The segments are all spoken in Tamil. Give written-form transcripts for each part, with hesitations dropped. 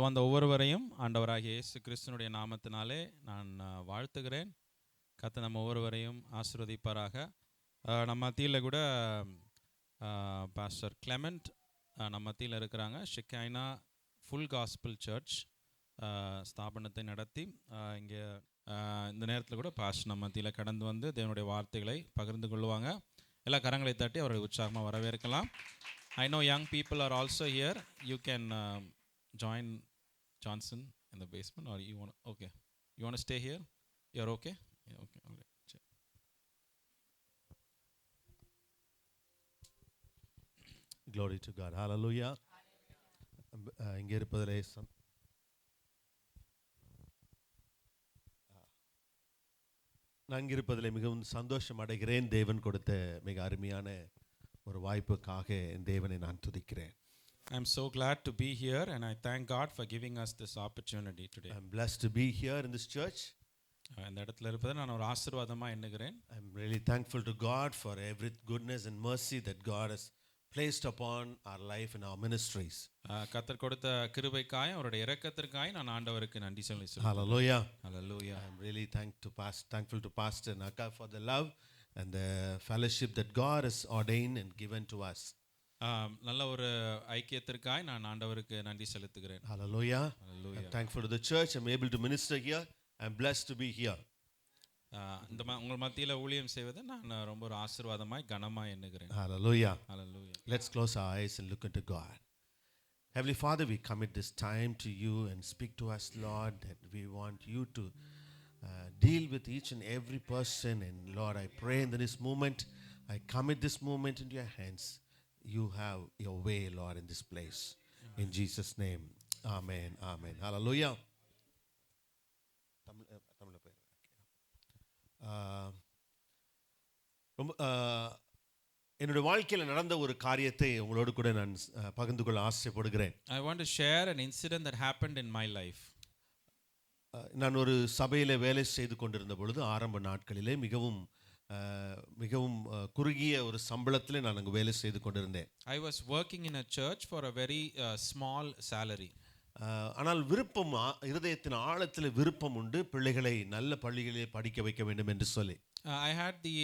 வந்த ஒவ்வொருவரையும் ஆண்டவராகிய இயேசு கிறிஸ்துனுடைய நாமத்தினாலே நான் வாழ்த்துகிறேன். கர்த்தர் நம்ம ஒவ்வொருவரையும் ஆசீர்வதிப்பாராக. நம்ம மத்தியில் கூட பாஸ்டர் கிளெமெண்ட் நம்ம மத்தியில் இருக்கிறாங்க. ஷிக்கைனா ஃபுல் காஸ்பிள் சர்ச் ஸ்தாபனத்தை நடத்தி இங்கே இந்த நேரத்தில் கூட பாஸ்டர் நம்ம மத்தியில் கடந்து வந்து தேவனுடைய வார்த்தைகளை பகிர்ந்து கொள்வாங்க. எல்லா கரங்களை தட்டி அவர்களை உற்சாகமாக வரவேற்கலாம். I know young people are also here. You can join Johnson in the basement, or you want to, okay, you want to stay here? You're okay? Yeah, okay, all right. Sure. Glory to God. Hallelujah. இங்கே இருப்பதிலே நான் இங்கே இருப்பதிலே மிகவும் சந்தோஷம் அடைகிறேன். தேவன் கொடுத்த மிக அருமையான ஒரு வாய்ப்புக்காக தேவனை நான் துதிக்கிறேன். I'm so glad to be here, and I thank God for giving us this opportunity today. I'm blessed to be here in this church. இந்த இடத்துல இருப்பதை நான் ஒரு ஆசீர்வாதமாக எண்ணுகிறேன். I'm really thankful to God for every goodness and mercy that God has placed upon our life and our ministries. கர்த்தர் கொடுத்த கிருபைக்காய் அவருடைய இரக்கத்திற்காய் நான் ஆண்டவருக்கு நன்றி சொல்லுகிறேன். Hallelujah. Hallelujah. I'm really thankful to Pastor Naka for the love and the fellowship that God has ordained and given to us. நல்ல ஒரு ஐக்கியத்திற்காய் நான் ஆண்டவருக்கு நன்றி செலுத்துகிறேன். Hallelujah. Hallelujah. I'm thankful to the church. I'm able to minister here. I'm blessed to be here. இந்த உங்கள் மத்தியில் ஊழியம் செய்வதை நான் ரொம்ப ஒரு ஆசீர்வாதமாய் கனமாய் எண்ணுகிறேன். Hallelujah. Hallelujah. Let's close our eyes and look into God. Heavenly Father, we commit this time to you and speak to us, Lord, that we want you to deal with each and every person. And Lord, I pray in this moment, I commit this moment into your hands. You have your way, Lord, in this place. In Jesus' name. Amen. Amen. Hallelujah. என்னுடைய வாழ்க்கையில் நடந்த ஒரு காரியத்தை உங்களோடு கூட நான் பகிர்ந்து கொள்ள ஆசைப்படுகிறேன். I want to share an incident that happened in my life. நான் ஒரு சபையில் வேலை செய்து கொண்டிருந்த பொழுது ஆரம்ப நாட்களிலே மிகவும் குறுகிய ஒரு சம்பளத்தில் நான் அங்கு வேலை செய்து கொண்டிருந்தேன். I was working in a church for a very small salary. ஆனால் விருப்பம், இருதயத்தின் ஆழத்தில் விருப்பம் உண்டு, பிள்ளைகளை நல்ல பள்ளிகளிலே படிக்க வைக்க வேண்டும் என்று சொல்லி. I had the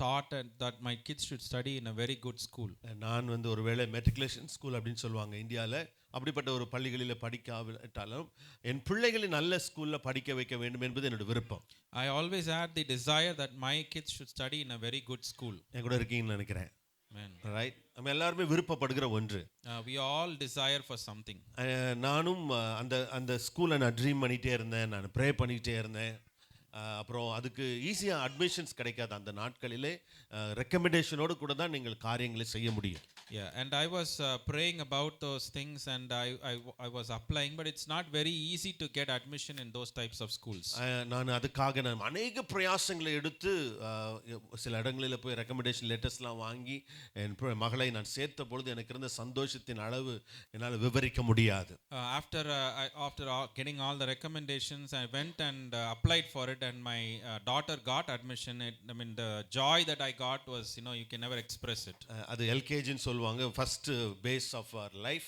thought that my kids should study in a very good school. நான் ஒருவேளை மெட்ரிகுலேஷன் ஸ்கூல் அப்படின்னு சொல்லுவாங்க இந்தியாவில், அப்படிப்பட்ட ஒரு பள்ளிகளில் படிக்காவிட்டாலும் என் பிள்ளைகளை நல்ல ஸ்கூலில் படிக்க வைக்க வேண்டும் என்பது என்னோட விருப்பம். I always had the desire that my kids should study in a very good school. என் கூட இருக்கீங்கன்னு நினைக்கிறேன். Amen. Right? நம்ம எல்லாருமே விருப்பப்படுகிற ஒன்று. We all desire for something. நானும் அந்த ஸ்கூலை நான் ட்ரீம் பண்ணிகிட்டே இருந்தேன், நான் ப்ரே பண்ணிக்கிட்டே இருந்தேன். அப்புறம் அதுக்கு ஈஸியாக அட்மிஷன்ஸ் கிடைக்காது அந்த நாட்களிலே, ரெக்கமெண்டேஷனோடு கூட தான் நீங்கள் காரியங்களை செய்ய முடியும். Yeah, and I was praying about those things, and I was applying, but it's not very easy to get admission in those types of schools. நான் அதுக்காக நான் அநேக பிரயாசங்களை எடுத்து சில இடங்களில் போய் ரெக்கமெண்டேஷன் லெட்டர்ஸ்லாம் வாங்கி என் மகளை நான் சேர்த்த பொழுது எனக்கு இருந்த சந்தோஷத்தின் அளவு என்னால் விவரிக்க முடியாது. After getting all the recommendations, I went and applied for it, and my daughter got admission. I mean, the joy that I got was, you can never express it. அது எல்கேஜின்னு சொல்லுவாங்க, first phase of our life.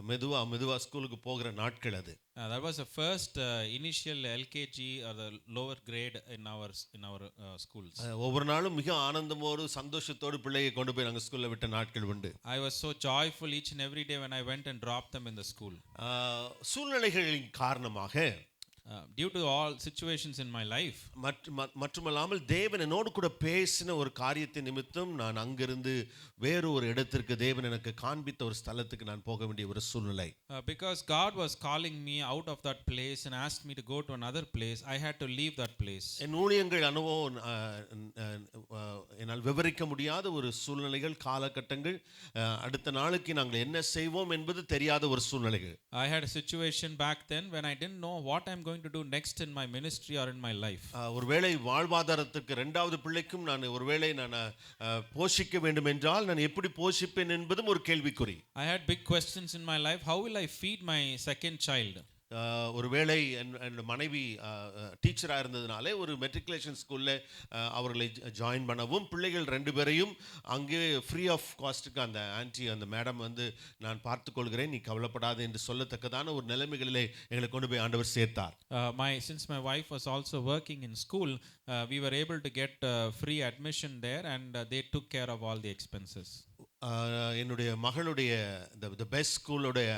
மெதுவா ஸ்கூலுக்கு போகிற நாட்கள் அது. That was the first initial LKG or the lower grade in our schools. ஒவ்வொரு நாளும் மிக ஆனந்தமோடு சந்தோஷத்தோடு பிள்ளையை கொண்டு போய் நாங்கள் ஸ்கூலில் விட்ட நாட்கள் உண்டு. I was so joyful each and every day when I went and dropped them in the school. சூழ்நிலைகளின் காரணமாக, due to all situations in my life, மட்டுமல்லாமல் தேவன் என்னோடு கூட பேசின ஒரு காரியத்தை நிமித்தம் நான் அங்கிருந்து வேறு ஒரு இடத்திற்கு, தேவன் எனக்கு காண்பித்த ஒரு ஸ்தலத்துக்கு நான் போக வேண்டிய ஒரு சூழ்நிலை. Because God was calling me out of that place and asked me to go to another place, I had to leave that place. என் ஊழியங்கள் அனுபவம் என்னால் விவரிக்க முடியாத ஒரு சூழ்நிலைகள், காலகட்டங்கள், அடுத்த நாளுக்கு நாங்கள் என்ன செய்வோம் என்பது தெரியாத ஒரு சூழ்நிலைகள். I had a situation back then when I didn't know what I'm going to do next in my ministry or in my life. ஒருவேளை வாழ்வாதாரத்துக்கு இரண்டாவது பிள்ளைக்கும் நான் ஒருவேளை நான் போஷிக்க வேண்டும் என்றால் நான் எப்படி போஷிப்பேன் என்பதும் ஒரு கேள்விக்குறி. I had big questions in my life. How will I feed my second child? ஒருவேளை என் மனைவி டீச்சராக இருந்ததுனாலே ஒரு மெட்ரிகுலேஷன் ஸ்கூலில் அவர்களை ஜாயின் பண்ணவும் பிள்ளைகள் 2 பேரையும் அங்கே ஃப்ரீ ஆஃப் காஸ்ட்டுக்கு அந்த ஆன்ட்டி அந்த மேடம் வந்து நான் பார்த்துக்கொள்கிறேன் நீ கவலைப்படாது என்று சொல்லத்தக்கதான ஒரு நிலைமைகளிலே எங்களை கொண்டு போய் ஆண்டவர் சேர்த்தார். Since my wife was also working in school, we were able to get free admission there, and they took care of all the expenses. என்னுடைய மகளுடைய த பெஸ்ட் ஸ்கூலோடைய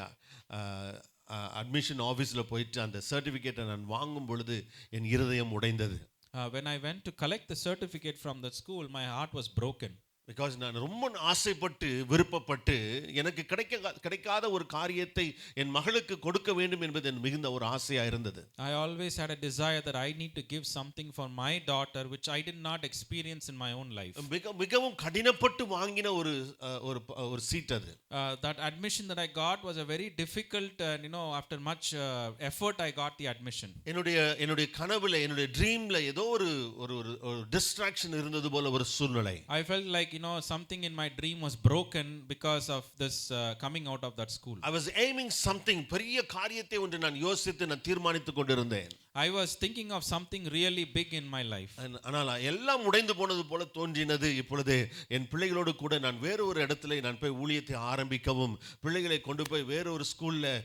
அட்மிஷன் ஆஃபீஸில் போயிட்டு அந்த சர்டிஃபிகேட்டை நான் வாங்கும் பொழுது என் இருதயம் உடைந்தது. When I went to collect the certificate from that school, my heart was broken. Because நான் ரொம்ப ஆசைப்பட்டு விருப்பப்பட்டு எனக்கு கிடைக்காத ஒரு காரியத்தை என் மகளுக்கு கொடுக்க வேண்டும் என்பது என் மிகுந்த ஒரு ஆசையாக இருந்தது. I always had a desire that I need to give something for my daughter which I did not experience in my own life. மிகவும் கடினப்பட்டு வாங்கின ஒரு சீட் அது. That admission that I got was a very difficult, after much effort I got the admission. என்னுடைய கனவுல என்னுடைய ட்ரீம்ல ஏதோ ஒரு டிஸ்ட்ராக்ஷன் இருந்தது போல ஒரு சூழ்நிலை. I felt like something in my dream was broken because of this coming out of that school. I was aiming something பெரிய காரியத்தை ஒன்று நான் யோசித்து நான் தீர்மானித்துக் கொண்டிருந்தேன். I was thinking of something really big in my life. ஆனால் எல்லாம் உடைந்து போனது போல தோன்றினது. இப்பொழுது என் பிள்ளைகளோடு கூட நான் வேறு ஒரு இடத்துல நான் போய் ஊழியத்தை ஆரம்பிக்கவும் பிள்ளைகளை கொண்டு போய் வேறு ஒரு ஸ்கூல்ல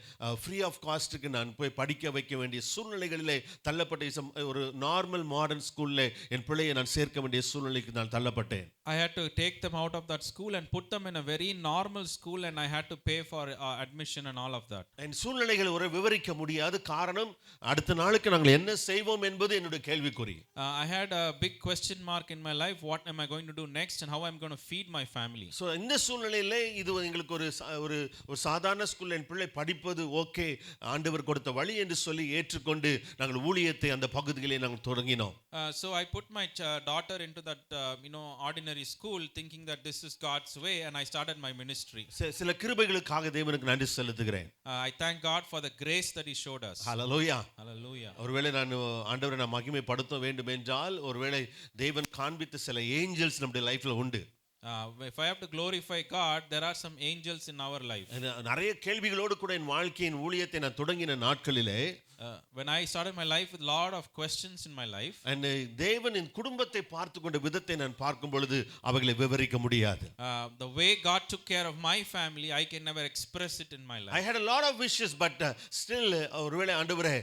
ஃப்ரீ ஆஃப் காஸ்ட்டுக்கு நான் போய் படிக்க வைக்க வேண்டிய சூழ்நிலைகளிலே தள்ளப்பட்ட ஒரு நார்மல் மாடர்ன் ஸ்கூல்ல என் பிள்ளையை நான் சேர்க்க வேண்டிய சூழ்நிலைக்கு நான் தள்ளப்பட்டேன். I had to take them out of that school and put them in a very normal school, and I had to pay for admission and all of that. என் சூழ்நிலைகளை ஒரு விவரிக்க முடியாது. காரணம் அடுத்த நாளுக்கு நாங்கள் என்ன செய்வோம் என்பது என்னுடைய கேள்விக்குறி. I had a big question mark in my life. What am I going to do next and how I'm going to feed my family? So இந்த சூழ்நிலையிலே இது எங்களுக்கு ஒரு சாதாரண ஸ்கூல்ல என் பிள்ளை படிப்பது ஓகே ஆண்டவர் கொடுத்த வழி என்று சொல்லி ஏற்றுக்கொண்டு நாங்கள் ஊழியத்தை அந்த பகுதியிலே நாங்கள் தொடங்கினோம். So I put my daughter into that ordinary school thinking that this is God's way, and I started my ministry. சில கிருபைகளுக்காக தேவனுக்கு நன்றி செலுத்துகிறேன். I thank God for the grace that he showed us. Hallelujah. Hallelujah. ஒருவேளை நான் ஆண்டவரை நான் மகிமைப்படுத்த வேண்டும் என்றால் ஒருவேளை தேவன் காண்பித்த சில ஏஞ்சல்ஸ் நம்முடைய லைஃப்ல உண்டு. If I have to glorify God, there are some angels in our life. நிறைய கேள்விகளோடு கூட என் வாழ்க்கையின் ஊழியத்தை நான் தொடங்கின நாட்களிலே when I started my life with lot of questions in my life, and தேவன் என் குடும்பத்தை பார்த்து கொண்ட விதத்தை நான் பார்க்கும் பொழுது அவைகளை விவரிக்க முடியாது. The way God took care of my family, I can never express it in my life. I had a lot of wishes, but still ஒருவேளை ஆண்டவரே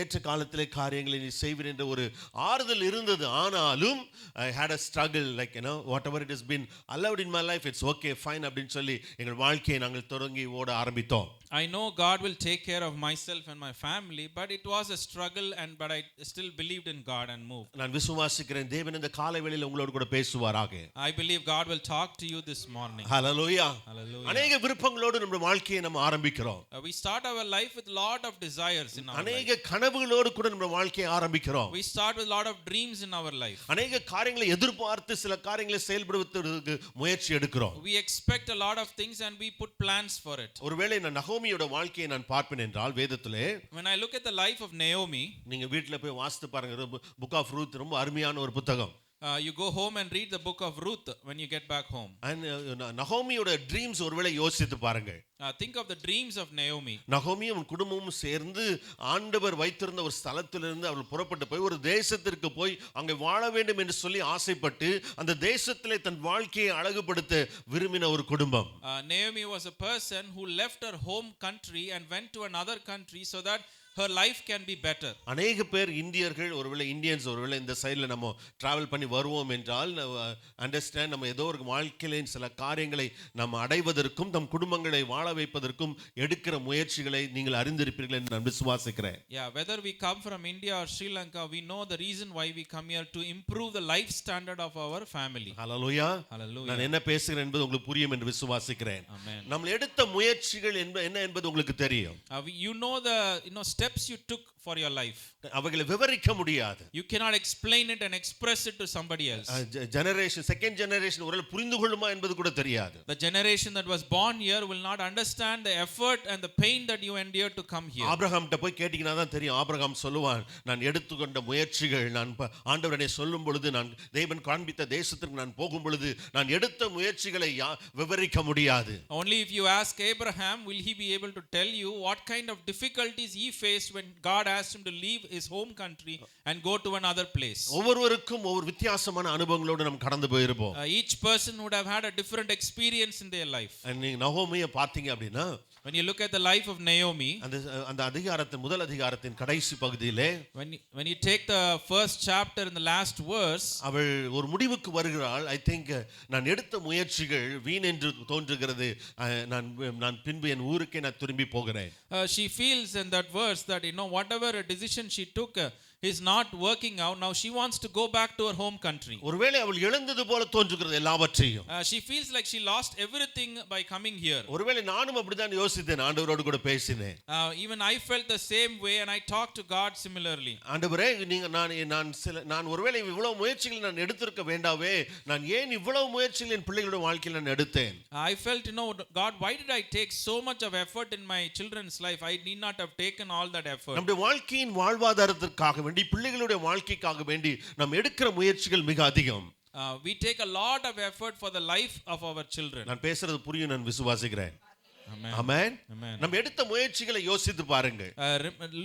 ஏற்ற காலத்திலே காரியங்களை நீ செய்வீர் என்ற ஒரு ஆறுதல் இருந்தது. ஆனாலும் I had a struggle, like whatever it has been allowed in my life, it's okay, fine அப்படினு சொல்லி எங்கள் வாழ்க்கையை நாங்கள் தொடங்கி ஓட ஆரம்பித்தோம். I know God will take care of myself and my family, but it was a struggle, but I still believed in God and moved. நான் விசுவாசிக்கிறேன் தேவன் இந்த காலை வேளையில உங்களோடு கூட பேசுவாராக. I believe God will talk to you this morning. Hallelujah. Hallelujah. अनेक விருப்பங்களோடு நம்ம வாழ்க்கையை நம்ம ஆரம்பிக்கிறோம். We start our life with lot of desires in our life. अनेक கனவுகளோடு கூட நம்ம வாழ்க்கையை ஆரம்பிக்கிறோம். We start with lot of dreams in our life. अनेक காரியங்களை எதிர்பார்த்து சில காரியங்களை செயல்படுத்துவதற்கு முயற்சி எடுக்கிறோம். We expect a lot of things and we put plans for it. ஒருவேளை நான் நகோமியோட வாழ்க்கையை நான் பார்ப்பேன் என்றால் வேதத்திலே when I look at the life of Naomi, நீங்க வீட்ல போய் வாசித்து பாருங்க. புக் ஆஃப் ரூத் ரொம்ப அருமையான ஒரு புத்தகம். You go home and read the book of Ruth when you get back home. And நகோமியோட ட்ரீம்ஸ் ஒருவேளை யோசித்து பாருங்க. Think of the dreams of Naomi. நகோமியும் குடும்பமும் சேர்ந்து ஆண்டவர் வைத்திருந்த ஒரு ஸ்தலத்திலிருந்து அவள் புறப்பட்டு போய் ஒரு தேசத்திற்கு போய் அங்கே வாழ வேண்டும் என்று சொல்லி ஆசைப்பட்டு அந்த தேசத்திலே தன் வாழ்க்கையை அழகுபடுத்த விரும்பின ஒரு குடும்பம். Naomi was a person who left her home country and went to another country so that her life can be better. அநேக பேர் இந்தியர்கள் ஒருவேளை இந்தியன்ஸ் ஒருவேளை இந்த சைடில் நம்ம டிராவல் பண்ணி வருவோம் என்றால் அண்டர்ஸ்டாண்ட் நம்ம ஏதோ ஒரு வாழ்க்கையில சில காரியங்களை நம்ம அடைவதற்கும் நம் குடும்பங்களை வாழ வைப்பதற்கும் எடுக்கிற முயற்சிகளை நீங்கள் அறிந்திருப்பீர்கள் என்று நான் விசுவாசிக்கிறேன். Yeah, whether we come from India or Sri Lanka, we know the reason why we come here to improve the life standard of our family. Hallelujah. Hallelujah. நான் என்ன பேசுகிறேன் என்பது உங்களுக்கு புரியும் என்று விசுவாசிக்கிறேன். Amen. நம்ம எடுத்த முயற்சிகள் என்ன என்பது உங்களுக்கு தெரியும். You know the steps you took for your life. அவைகளை விவரிக்க முடியாது. You cannot explain it and express it to somebody else. Generation, second generation ஒருவேளை புரிந்து கொள்ளுமா என்பது கூட தெரியாது. The generation that was born here will not understand the effort and the pain that you endured to come here. ஆபிரகாம்கிட்ட போய் கேட்டீங்கன்னா தான் தெரியும். ஆபிரகாம் சொல்லுவான், நான் எடுத்துக்கொண்ட முயற்சிகள், நான் ஆண்டவர் என்னை சொல்லும் பொழுது, நான் தேவன் காண்பித்த தேசத்திற்கு நான் போகும் பொழுது நான் எடுத்த முயற்சிகளை விவரிக்க முடியாது. Only if you ask Abraham will he be able to tell you what kind of difficulties he faced when God asked him to leave his home country and go to another place. ஒவ்வொருவருக்கும் ஒவ்வொரு வித்தியாசமான அனுபவங்களோடு நாம் கடந்து போயிருப்போம். Each person would have had a different experience in their life. நீங்க நகோமியை பார்த்தீங்க அப்படின்னா, when you look at the life of Naomi, அந்த அதிகாரத்தின் முதல் அதிகாரத்தின் கடைசி பகுதியிலே, when you take the first chapter in the last verse, அவள் ஒரு முடிவுக்கு வருகிறாள். I think நான் எடுத்த முயற்சிகள் வீண் என்று தோன்றுகிறது, நான் பின்பு என் ஊருக்கே நான் திரும்பி போகிறேன். She feels in that verse that whatever a decision she took is not working out. Now she wants to go back to her home country. ஒருவேளை அவள் இழந்தது போல தோன்றுகிறது எல்லாவற்றையும். She feels like she lost everything by coming here. ஒருவேளை நானும் அப்படிதான் யோசித்தேன், ஆண்டவரோடு கூட பேசினேன். Even I felt the same way and I talked to God similarly. ஆண்டவரே, நீங்க நான் ஒருவேளை இவ்வளவு முயற்சிகளை நான் எடுத்திருக்க வேண்டாவே, நான் ஏன் இவ்வளவு முயற்சிகள் என் பிள்ளைகளுடைய வாழ்க்கையில் நான் எடுத்தேன்? I felt, God, why did I take so much of effort in my children's life? I need not have taken all that effort. நம்முடைய வாழ்க்கையின் வாழ்வாதாரத்திற்காக பிள்ளைகளுடைய வாழ்க்கைக்காக வேண்டி நாம் எடுக்கிற முயற்சிகள் மிக அதிகம். We take a lot of effort for the life of our children. நான் பேசுறது புரியும், நான் விசுவாசிக்கிறேன். Amen. Amen. Amen. நம்ம எடுத்த முயற்சிகளை யோசித்து பாருங்க.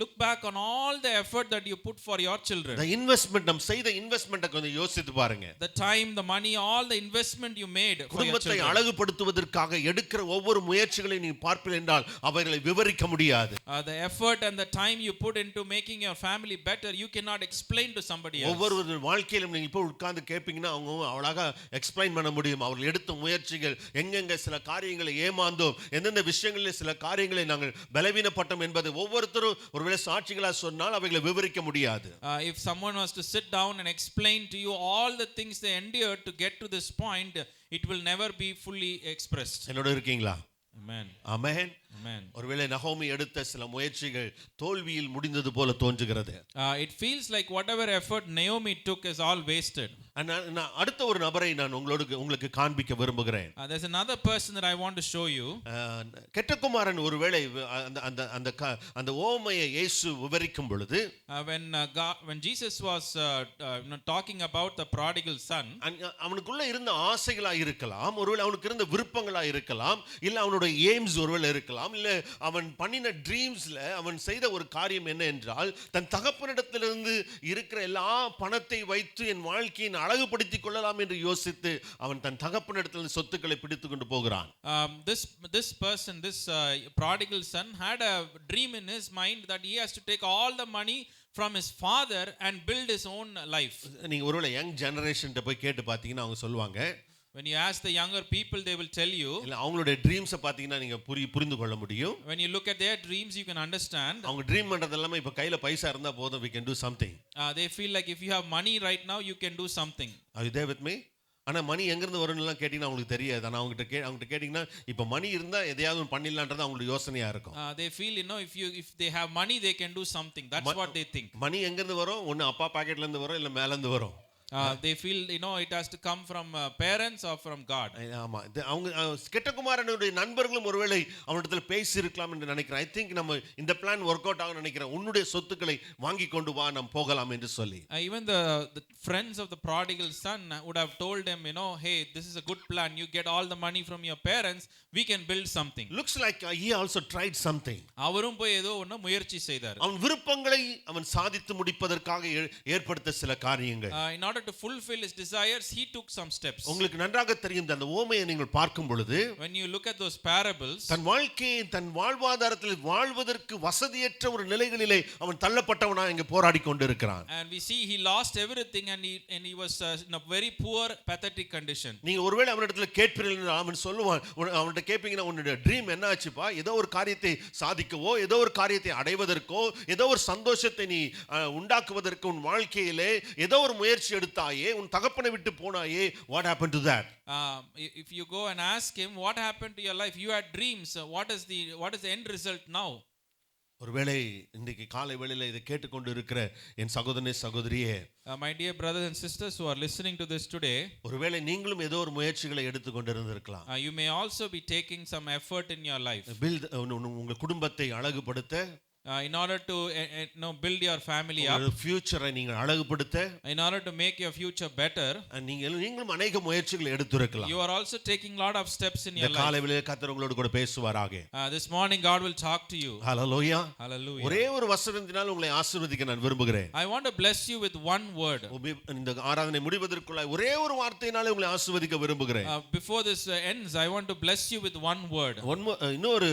Look back on all the effort that you put for your children. The investment, நாம் செய்த இன்வெஸ்ட்மென்ட்டை கொஞ்சம் யோசித்து பாருங்க. The time, the money, all the investment you made for your children. குடும்பத்தை அழகுபடுத்துவதற்காக எடுக்கிற ஒவ்வொரு முயற்சிகளை நீ பார்ப்பீர்கள் என்றால் அவைகளை விவரிக்க முடியாது. The effort and the time you put into making your family better, you cannot explain to somebody else. ஒவ்வொரு வாழ்க்கையிலும் நீங்க இப்போ உட்கார்ந்து கேட்பீங்கன்னா அவங்க அழகா எக்ஸ்பிளைன் பண்ண முடியும். அவர்கள் எடுத்த முயற்சிகள், எங்கெங்க சில காரியங்களை ஏமாந்தோம், எந்தெந்த விஷயங்களில் சில காரியங்களை நாங்கள் பலவீனப்பட்டோம் என்பது ஒவ்வொருத்தரும் ஒருவேளை சாட்சிகளா சொன்னால் அவைகளை விவரிக்க முடியாது. If someone was to sit down and explain to you all the things they endured to get to this point, it will never be fully expressed. என்னோட இருக்கீங்களா? Amen. Amen. Amen. ஒருவேளை நகோமி எடுத்த சில முயற்சிகள் தோல்வியில் முடிந்தது போல தோன்றுகிறது. It feels like whatever effort Naomi took is all wasted. நான் அடுத்த ஒரு நபரை நான் உங்களுக்கு காண்பிக்க விரும்புகிறேன். There's another person that I want to show you. கெட்டகுமாரன் ஒருவேளை அந்த ஓமையை இயேசு விவரிக்கும் பொழுது, when Jesus was talking about the prodigal son, அவனுக்குள்ள இருந்த ஆசைகளா இருக்கலாம், ஒருவேளை அவனுக்கு இருந்த விருப்பங்களா இருக்கலாம், இல்ல அவனுடைய எய்ம்ஸ் ஒருவேளை இருக்கலாம், இல்ல அவன் பண்ணின ட்ரீம்ஸ்ல அவன் செய்த ஒரு காரியம் என்ன என்றால், தன் தகப்பனிடத்திலிருந்து இருக்கிற எல்லா பணத்தை வைத்து என் வாழ்க்கையை அழகுபடுத்திக் கொள்ளலாம் என்று யோசித்து அவன் தன் தகப்பனிடத்திலிருந்து சொத்துக்களை பிடித்துக் கொண்டு போகிறான். This person, this prodigal son had a dream in his mind that he has to take all the money from his father and build his own life. நீங்க ஒருவேளை யங் ஜெனரேஷன்ட்ட போய் கேட்டு பாத்தீங்கன்னா அவங்க சொல்லுவாங்க, when you ask the younger people, they will tell you, இல்ல அவங்களுடைய ட்ரீம்ஸ் பாத்தீங்கன்னா நீங்க புரிந்து கொள்ள முடியும். when you look at their dreams you can understand. அவங்க ட்ரீம் பண்றது எல்லாமே இப்ப கையில பைசா இருந்தா போதும், we can do something. They feel like if you have money right now you can do something. Are you there with me? ஆனா மணி எங்க இருந்து வரும்னு எல்லாம் கேட்டீங்கன்னா உங்களுக்கு தெரியாது. ஆனா அவங்ககிட்ட கேட்டீங்கன்னா இப்ப மணி இருந்தா எதையாவது பண்ணிடலாம்ன்றது அவங்களுக்கு யோசனையா இருக்கும். They feel if they have money they can do something. That's what they think. மணி எங்க இருந்து வரும்? ஒன்னு அப்பா பாக்கெட்ல இருந்து வரும், இல்ல மேல இருந்து வரும். They feel it has to come from parents or from God. ஆமா, அவங்க கெட்டகுமாரனுடைய நண்பர்களும் ஒருவேளை அவனிடத்துல பேசி இருக்கலாம் என்று நினைக்கிறேன். ஐ திங்க் நம்ம இந்த பிளான் வொர்க் அவுட் ஆகும் நினைக்கிறேன். உன்னுடைய சொத்துக்களை வாங்கி கொண்டு வா, நாம் போகலாம் என்று சொல்லி. Even the friends of the prodigal son would have told him, hey, this is a good plan, you get all the money from your parents, we can build something. Looks like he also tried something. அவரும் போய் ஏதோ ஒண்ணு முயற்சி செய்தார். அவன் விருப்பங்களை அவன் சாதித்து முடிப்பதற்காக ஏற்படுத்த சில காரியங்கள். In order to fulfill his desires he took some steps. உங்களுக்கு நன்றாக தெரியும், அந்த ஓமையை நீங்கள் பார்க்கும் பொழுது, when you look at those parables, தன் வாழ்க்கையை தன் வாழ்வாதாரத்தில் வாழ்வதற்கு வசதியற்ற ஒரு நிலைகளிலே அவன் தள்ளப்பட்டவனா இங்க போராடி கொண்டிருக்கிறான். and we see he lost everything and he was in a very poor pathetic condition. நீங்க ஒருவேளை அவனிடத்துல கேட்பீர்கள், அவன் சொல்லுவான், அவன்கிட்ட கேட்பீங்கன்னா உன்னுடைய ட்ரீம் என்ன ஆச்சுப்பா? ஏதோ ஒரு காரியத்தை சாதிக்கவோ, ஏதோ ஒரு காரியத்தை அடைவதற்கோ, ஏதோ ஒரு சந்தோஷத்தை நீ உண்டாக்குவதற்கு உன் வாழ்க்கையிலே ஏதோ ஒரு முயற்சி எடுத்தாயே, உன் தகப்பனை விட்டு போனாயே, what happened to that? If you go and ask him what happened to your life, you had dreams, what is the end result now? ஒருவேளை இன்றைக்கு காலை வேளையில இதை கேட்டுக்கொண்டு இருக்கிற என் சகோதரனே சகோதரியே, My dear brothers and sisters who are listening to this today, ஒருவேளை நீங்களும் ஏதோ ஒரு முயற்சிகளை எடுத்துக்கொண்டு இருந்திருக்கலாம். you may also be taking some effort in your life. உங்கள் குடும்பத்தை அழகுபடுத்த, in order to build your family up, ஃபியூச்சரை நீங்கள் அழகுபடுத்த, in order to make your future better, நீங்களும் अनेक முயற்சிகளை எடுத்திருக்கலாம். you are also taking lot of steps in your life. காலை வேளையிலே கர்த்தர் உங்களோடு கூட பேசுவாராக. This morning God will talk to you. Hallelujah. Hallelujah. ஒரே ஒரு வசனத்தினால் உங்களை ஆசீர்வதிக்க நான் விரும்புகிறேன். I want to bless you with one word. இந்த ஆராதனை முடிவதற்குள்ள ஒரே ஒரு வார்த்தையினாலே உங்களை ஆசீர்வதிக்க விரும்புகிறேன். Before this ends, I want to bless you with one word. இன்னொரு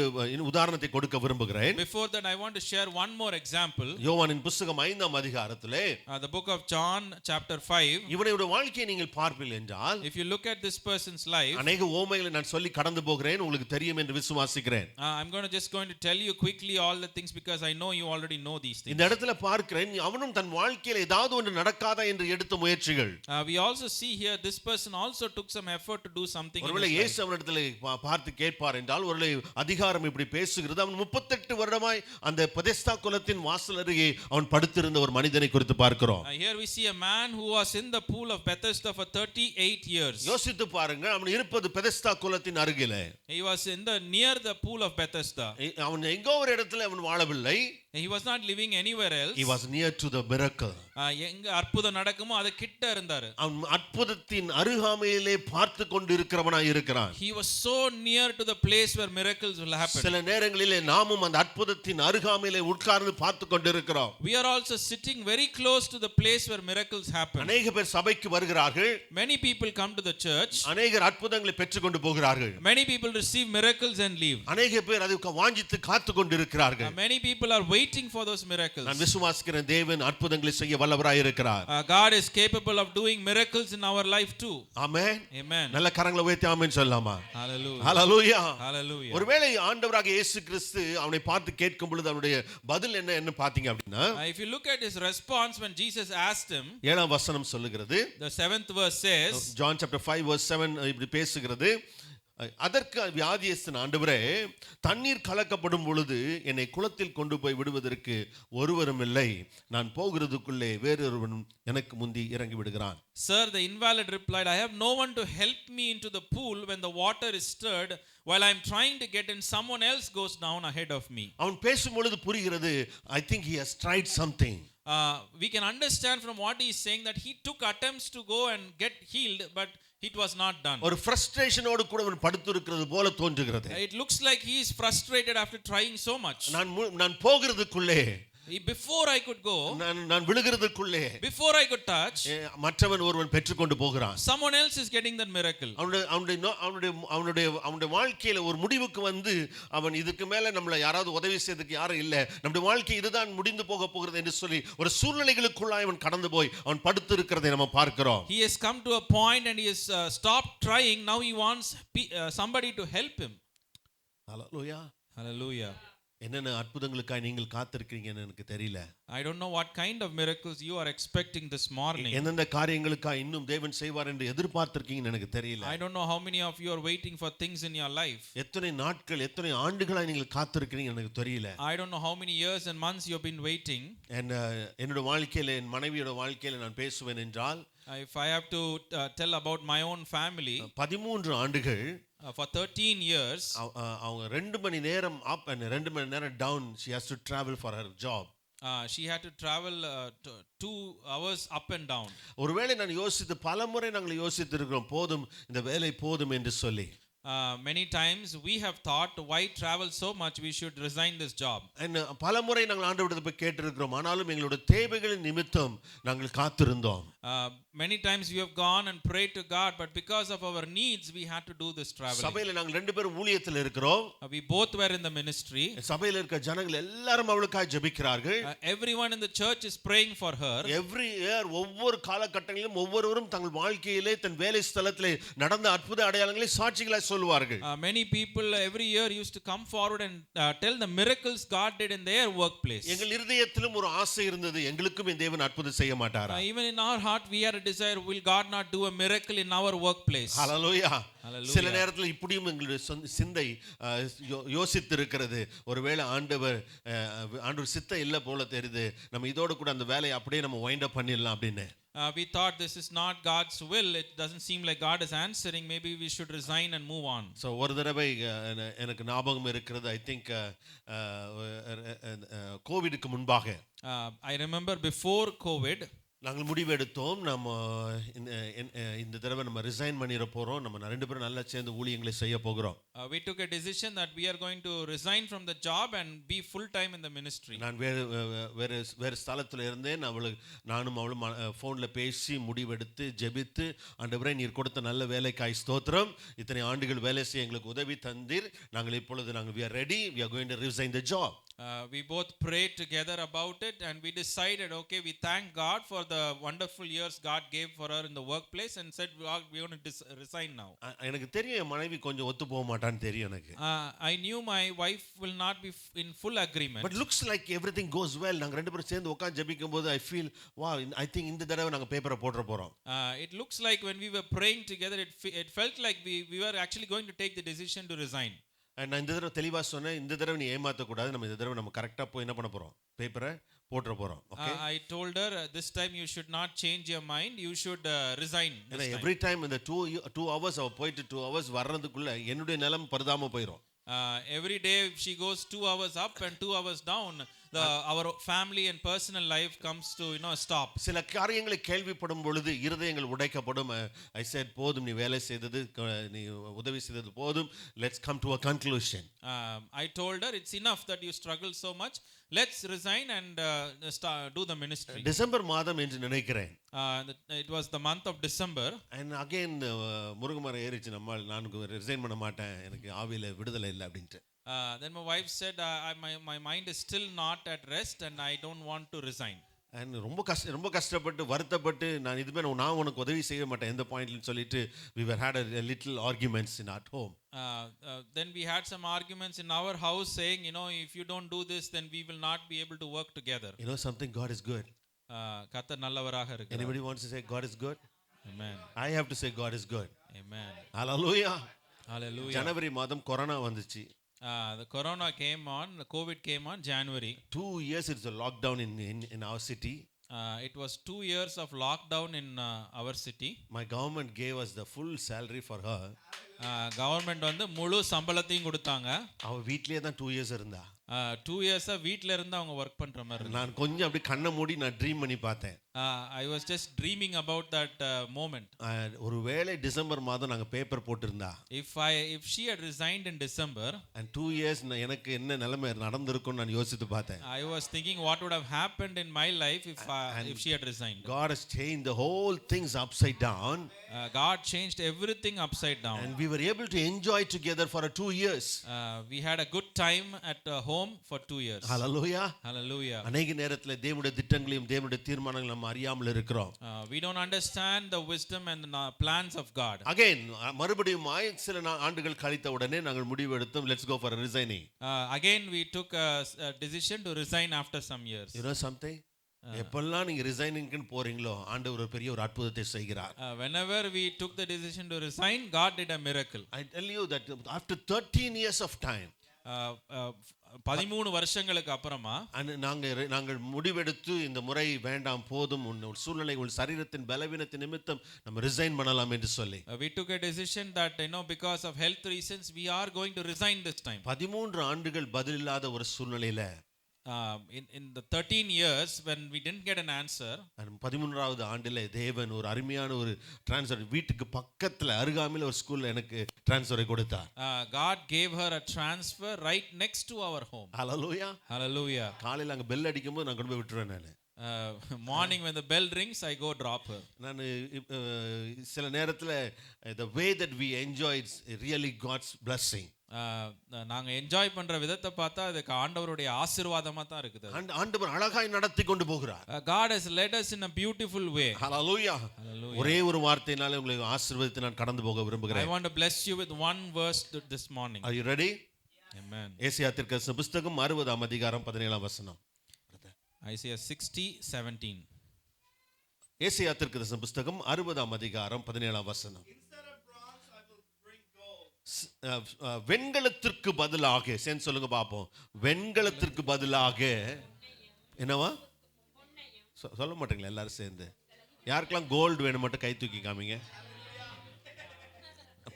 உதாரணத்தை கொடுக்க விரும்புகிறேன். Before that, I want to share one more example. யோவானின் புத்தகம் 5ஆம் அதிகாரத்திலே, the book of John chapter 5. இவனுடைய வாழ்க்கையை நீங்கள் பார்ப்பீர்கள் என்றால், if you look at this person's life, अनेक உவமைகளை நான் சொல்லி கடந்து போகிறேன், உங்களுக்கு தெரியும் என்று விசுவாசிக்கிறேன். I'm going to tell you quickly all the things because I know you already know these things. இந்த இடத்துல பார்க்கிறேன், அவனும் தன் வாழ்க்கையில் ஏதாவது ஒன்று நடக்காதா என்று எடுத்த முயற்சிகள். We also see here this person also took some effort to do something. ஒருவேளை இயேசு அவனிடத்தில் பார்த்து கேட்பார் என்றால், ஒருவேளை அதிகாரம் இப்படி பேசுகிறது. அவன் 38 வருடமாய் அந்த பெதெஸ்தா குளத்தின் வாசல் அருகே அவன் படுத்திருந்த ஒரு மனிதனை குறித்து பார்க்கிறோம். Here we see a man who was in the pool of Bethesda for 38 years. யோசித்து பாருங்க, அவன் இருப்பது பெதெஸ்தா குளத்தின் அருகிலே. He was near the pool of Bethesda. அவன் எங்கோ ஒரு இடத்துல அவன் வாழவில்லை. He was not living anywhere else. He was near to the miracle. எங்க அற்புதம் நடக்குமோ அது கிட்ட இருந்தாரு. அவன் அற்புதத்தின் அருகாமையிலே பார்த்து கொண்டு இருக்கிறவனாய் இருக்கிறான். He was so near to the place where miracles will happen. சில நேரங்களிலே நாமும் அந்த அற்புதத்தின் அருகாமையிலே உட்கார்ந்து பார்த்து கொண்டு இருக்கிறோம். We are also sitting very close to the place where miracles happen. अनेक பேர் சபைக்கு வருகிறார்கள். Many people come to the church. அநேகர் அற்புதங்களை பெற்றுக்கொண்டு போகிறார்கள். Many people receive miracles and leave. அநேக பேர் அதை வாஞ்சித்து காத்து கொண்டு இருக்கிறார்கள். Many people are waiting for those miracles. நான் விசுவாசிக்கிறேன், தேவன் அற்புதங்களை செய்ய வல்லவராய் இருக்கிறார். God is capable of doing miracles in our life too. Amen. Amen. நல்ல கரங்களை உயர்த்தி ஆமென் சொல்லலாமா? Hallelujah. Hallelujah. Hallelujah. ஒருவேளை ஆண்டவராக இயேசு கிறிஸ்து அவனை பார்த்து கேட்கும் பொழுது அவனுடைய பதில் என்ன பாத்தீங்க அப்படின்னா, if you look at his response when Jesus asked him, 7ஆம் வசனம் சொல்லுகிறது, the 7th verse says, John chapter 5 verse 7 இப்படி பேசுகிறது, அதற்கு வியாதியஸ்தன், ஆண்டவரே, தண்ணீர் கலக்கப்படும் பொழுது என்னை குளத்தில் கொண்டு போய் விடுவதற்கு ஒருவரும் இல்லை, நான் போகிறதுக்குள்ளே வேறொருவன் எனக்கு முந்தி இறங்கி விடுகிறான். Sir, the invalid replied, I have no one to help me into the pool when the water is stirred. While I am trying to get in, someone else goes down ahead of me. அவன் பேசும் பொழுது புரிகிறது, I think he has tried something. We can understand from what he is saying that he took attempts to go and get healed, but it was not done. ஒரு ஃப்ரஸ்ட்ரேஷனோடு கூட அவன் படுத்திருக்கிறது போல தோன்றுகிறது. It looks like he is frustrated after trying so much. நான் போகிறதுக்குள்ளே, before I could go, நான் விழுகிறதுக்குள்ளே, before I could touch, மற்றவன் ஒருவன் பெற்றுக்கொண்டு போகிறான். someone else is getting that miracle. அவனுடைய வாழ்க்கையில ஒரு முடிவுக்கு வந்து, அவன் இதுக்கு மேல நம்மள யாராவது உதவி செய்யறதுக்கு யாரும் இல்ல, நம்முடைய வாழ்க்கை இதுதான் முடிந்து போக போகிறது என்று சொல்லி ஒரு சூழ்நிலைகளுக்குள்ளாய் அவன் கடந்து போய் அவன் படுத்து இருக்கிறதை நம்ம பார்க்கிறோம். He has come to a point and he has stopped trying. Now he wants somebody to help him. Hallelujah. Hallelujah. என்னென்ன அற்புதங்களுக்காக நீங்கள் காத்திருக்கீங்கன்னு எனக்கு தெரியல. I don't know what kind of miracles you are expecting this morning. என்னென்ன காரியங்களுக்காக இன்னும் தேவன் செய்வார் என்று எதிர்பார்த்திருக்கீங்கன்னு எனக்கு தெரியல. I don't know how many of you are waiting for things in your life. எத்தனை நாட்கள் எத்தனை ஆண்டுகளாக நீங்கள் காத்திருக்கீங்க எனக்கு தெரியல. I don't know how many years and months you have been waiting. என்னோட வாழ்க்கையில, என் மனைவியோட வாழ்க்கையில நான் பேசுவேன் என்றால், if I have to tell about my own family, 13 ஆண்டுகள், for 13 years, அவங்க 2 மணி நேரம் அப் and 2 மணி நேரம் down, she has to travel for her job. she had to travel 2 hours up and down. ஒருவேளை நான் யோசித்து பலமுறை நாங்கள் யோசித்திருக்கிறோம், போதும் இந்த வேலை போதும் என்று சொல்லி. Many times we have thought, why travel so much, we should resign this job. பலமுறை நாங்கள் ஆண்டவரிடத்தில் போய் கேட்டிருக்கிறோம், ஆனாலும் எங்களுடைய தேவைகளின் நிமித்தம் நாங்கள் காத்திருந்தோம். Many times we have gone and prayed to God, but because of our needs we had to do this traveling. சபையில நாங்கள் 2 பேரும் ஊழியத்தில் இருக்கிறோம். We both were in the ministry. சபையில இருக்க ஜனங்கள் எல்லாரும் அவளுக்காக ஜெபிக்கிறார்கள். Everyone in the church is praying for her. Every year, ஒவ்வொரு காலகட்டங்களிலும் ஒவ்வொருவரும் தங்கள் வாழ்க்கையிலே தன் வேலை ஸ்தலத்திலே நடந்த அற்புத அடையாளங்களை சாட்சிகளாய் சொல்லுவார்கள். Many people every year used to come forward and tell the miracles God did in their workplace. எங்கள் இருதயத்திலும் ஒரு ஆசை இருந்தது, எங்களுக்கும் இந்த தேவன் அற்புதம் செய்ய மாட்டாரா? Even in our heart we had a desire, will God not do a miracle in our workplace? Hallelujah. Hallelujah. சில நேரத்தில் இப்படியும் எங்களுடைய சிந்தை யோசித்து இருக்கிறது, ஒருவேளை ஆண்டவர் சித்தம் இல்லை போல தெரியுது, நம்ம இதோட கூட அந்த வேலையை அப்படியே நம்ம வைண்ட் அப் பண்ணிடலாம் அப்படின்னு. We thought this is not God's will. It doesn't seem like God is answering. Maybe we should resign and move on. So ஒரு தடவை எனக்கு ஞாபகம் இருக்கிறது, ஐ திங்க் கோவிடுக்கு முன்பாக I remember before COVID, நாங்கள் முடிவெடுத்தோம், நம்ம இந்த தடவை நம்ம ரிசைன் பண்ணிட போகிறோம், நம்ம ரெண்டு பேரும் நல்லா சேர்ந்து ஊழியங்களை செய்ய போகிறோம். we took a decision that we are going to resign from the job and be full time in the ministry. நான் வேறு ஸ்தலத்தில் இருந்தேன், நானும் அவளும் ஃபோனில் பேசி முடிவெடுத்து ஜெபித்து, ஆண்டவரே நீர் கொடுத்த நல்ல வேலைக்காய் ஸ்தோத்திரம், இத்தனை ஆண்டுகள் வேலை செய்ய எங்களுக்கு உதவி தந்தீர், நாங்கள் இப்பொழுது we are ready, we are going to resign the job. We both prayed together about it and we decided, okay, we thank God for the wonderful years God gave for her in the workplace and said we are going to resign now. எனக்கு தெரியும் என் மனைவி கொஞ்சம் ஒத்து போக மாட்டான்னு தெரியும் எனக்கு. I knew my wife will not be in full agreement. But looks like everything goes well. நாங்க ரெண்டு பேரும் சேர்ந்து உட்கார்ந்து ஜெபிக்கும்போது I feel wow, I think இந்த தடவை நாங்க பேப்பரை போட்ற போறோம். It looks like when we were praying together, it felt like we were actually going to take the decision to resign. நான் இந்த தடவை தெளிவா சொன்னேன், இந்த தடவை நீ ஏமாற்றக்கூடாது, நம்ம இந்த தடவை நம்ம கரெக்டாக போய் என்ன பண்ண போகிறோம், பேப்பரை போட்டுற போகிறோம். Okay, I told her this time you should not change your mind, you should resign. Every time இந்த 2 hours அவ போயிட்டு 2 hours வர்றதுக்குள்ள என்னுடைய நிலம் பரிதாம போயிடும். Every day she goes 2 hours up and 2 hours down, our family and personal life comes to stop. சில காரியங்களை கேள்விப்படும் பொழுது இருதயங்கள் உடைக்கப்படும். I said போதும், நீ வேலை செய்தது, நீ உதவி செய்தது போதும், let's come to a conclusion. I told her it's enough that you struggle so much, let's resign and do the ministry. December மாதம் என்று நினைக்கிறேன். It was the month of December. And again முருகமரம் ஏறிச்சு, நம்மால் நான் ரிசைன் பண்ண மாட்டேன், எனக்கு ஆவியில விடுதலை இல்லை அப்படின்ட்டு. Then my wife said my mind is still not at rest and I don't want to resign. And ரொம்ப கஷ்டப்பட்டு வருத்தப்பட்டு நான் உனக்கு உதவி செய்ய மாட்டேன் எந்த பாயிண்ட்லன்னு சொல்லிட்டு we had a little arguments in our home. Then we had some arguments in our house saying, if you don't do this then we will not be able to work together. You know something, God is good. கர்த்தர் நல்லவராக இருக்கிறார். Anybody wants to say God is good? Amen. I have to say God is good. Amen. Hallelujah. Hallelujah. ஜனவரி மாதம் கொரோனா வந்துச்சு. The corona came on, the COVID came on January. 2 years it's a lockdown in our city. It was 2 years of lockdown in our city. My government gave us the full salary for her. Government வந்து முழு சம்பளத்தையும் கொடுத்தாங்க. அவ வீட்லயே தான் 2 years இருந்தா. 2 years வீட்ல இருந்து அவங்க வர்க் பண்ற மாதிரி. நான் கொஞ்சம் அப்படி கண்ணை மூடி நான் ட்ரீம் பண்ணி பார்த்தேன். I was just dreaming about that moment. ஒருவேளை டிசம்பர் மாதம் நாங்க பேப்பர் போட்டிருந்தா, if she had resigned in December and 2 years எனக்கு என்ன நிலைமை நடந்திருக்கும்னு நான் யோசித்து பார்த்தேன். I was thinking what would have happened in my life if she had resigned. God has changed the whole things upside down. God changed everything upside down. And we were able to enjoy together for 2 years. We had a good time at home for 2 years. Hallelujah. Hallelujah. அநேக நேரத்துல தேவனுடைய திட்டங்களையும் தேவனுடைய தீர்மானங்களையும் நம்ம அறியாமல் இருக்கிறோம். We don't understand the wisdom and the plans of God. Again, மறுபடியும் சில ஆண்டுகள் கழித்த உடனே நாங்கள் முடிவெடுத்தோம், let's go for a resigning. Again we took a decision to resign after some years. You know something? எப்பெல்லாம் நீங்க ரிசைனிங்க்கு போறீங்களோ ஆண்டவர் ஒரு பெரிய ஒரு அற்புதத்தை செய்கிறார். Whenever we took the decision to resign, God did a miracle. I tell you that after 13 years of time, 13 வருஷங்களுக்கு அப்புறமா நாங்கள் முடிவெடுத்து இந்த முறை வேண்டாம் போதும், உன் சூழ்நிலை உன் சரீரத்தின் பலவீனத்தின் நிமித்தம் நம்ம ரிசைன் பண்ணலாம் என்று சொல்லி we took a decision that because of health reasons we are going to resign this time. 13 ஆண்டுகள் பதில் இல்லாத ஒரு சூழ்நிலையில in the 13 years when we didn't get an answer, 13வது ஆண்டிலே தேவன் ஒரு அருமையான ஒரு ட்ரான்ஸ்ஃபர், வீட்டுக்கு பக்கத்துல அருகாமையில் ஒரு ஸ்கூல்ல எனக்கு ட்ரான்ஸ்ஃபரை கொடுத்தார். God gave her a transfer right next to our home. Hallelujah. Hallelujah. காலையில அங்க பெல் அடிக்கும்போது நான் கொண்டு போய் விட்டுருவேன். நான் morning when the bell rings I go drop her. நான் சில நேரத்துல the way that we enjoy it's really God's blessing. நாங்க என்ஜாய் பண்ற விதத்தை பார்த்தா அதுக்கு ஆண்டவருடைய ஆசீர்வாதமா தான் இருக்குது. ஆண்டவர் அழகாய் நடத்தி கொண்டு போகிறார். God has led us in a beautiful way. ஹalleluya. ஒரே ஒரு வார்த்தையினால உங்களை ஆசீர்வதித்து நான் கடந்து போக விரும்புகிறேன். I want to bless you with one verse this morning. Are you ready? Amen. ஏசாயா தீர்க்கதரிசன புத்தகம் 60ஆம் அதிகாரம் 17ஆம் வசனம். Isaiah 60:17. ஏசாயா தீர்க்கதரிசன புத்தகம் 60ஆம் அதிகாரம் 17ஆம் வசனம். வெண்கலத்திற்கு பதிலாக சேர்ந்து சொல்லுங்க பாப்போம். வெண்கலத்திற்கு பதிலாக என்னவா சொல்ல மாட்டீங்களா எல்லாரும் சேர்ந்து? யாருக்கெல்லாம் கோல்டு வேணும் மட்டும் கை தூக்கி காமிங்க.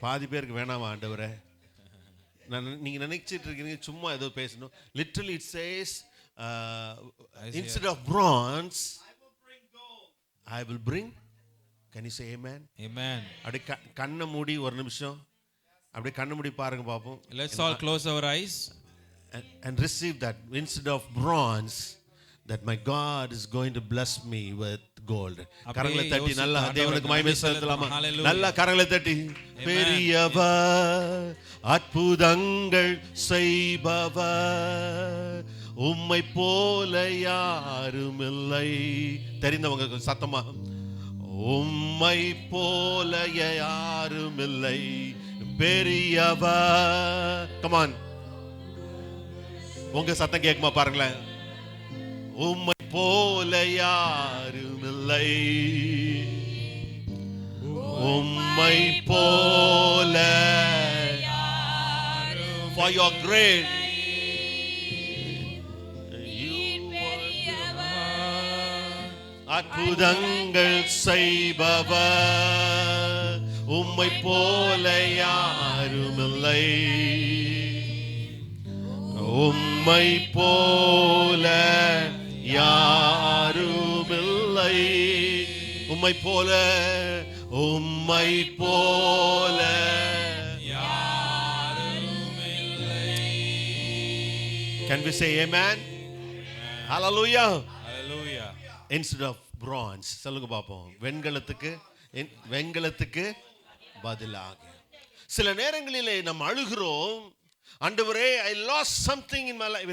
பாதி பேருக்கு வேணாமா ஆண்டவரே? நீங்க நினைச்சிட்டு இருக்கீங்க சும்மா ஏதோ பேசணும். Literally it chase instead of bronze I will bring. Can you say amen? Amen. அப்படி கண்ணை மூடி ஒரு நிமிஷம் அப்படியே கண்ணு மூடி பாருங்க பாப்போம். Let's all close our eyes and receive that. Instead of bronze, that my God is going to bless me with gold. கரங்களை தட்டி நல்லா தேவனுக்கு மகிமை செலுத்தலாமா? நல்லா கரங்களை தட்டி. பெரியவர் அற்புதங்கள் செய்பவர் உம்மை போல யாரும் இல்லை. தெரிந்தவங்க சத்தமா உம்மை போல யாரும் இல்லை. பெரியவர். Come on. உங்க சத்தம் கேட்குமா பாருங்களேன். உம்மை போல யாரும் இல்லை. உம்மை போல for your great அற்புதங்கள் செய்பவர் உம்மை போல யாரும் இல்லை. உம்மை போல யாரும் இல்லை. உம்மை போல உம்மை போல யாரும் இல்லை. Can we say amen? Hallelujah. Hallelujah. Instead of bronze சொல்லுங்க பாப்போம். வெண்கலத்துக்கு பதிலாக. சில நேரங்களிலே நாம் அழுகிறோம், ஆண்டவரே I lost something in my life.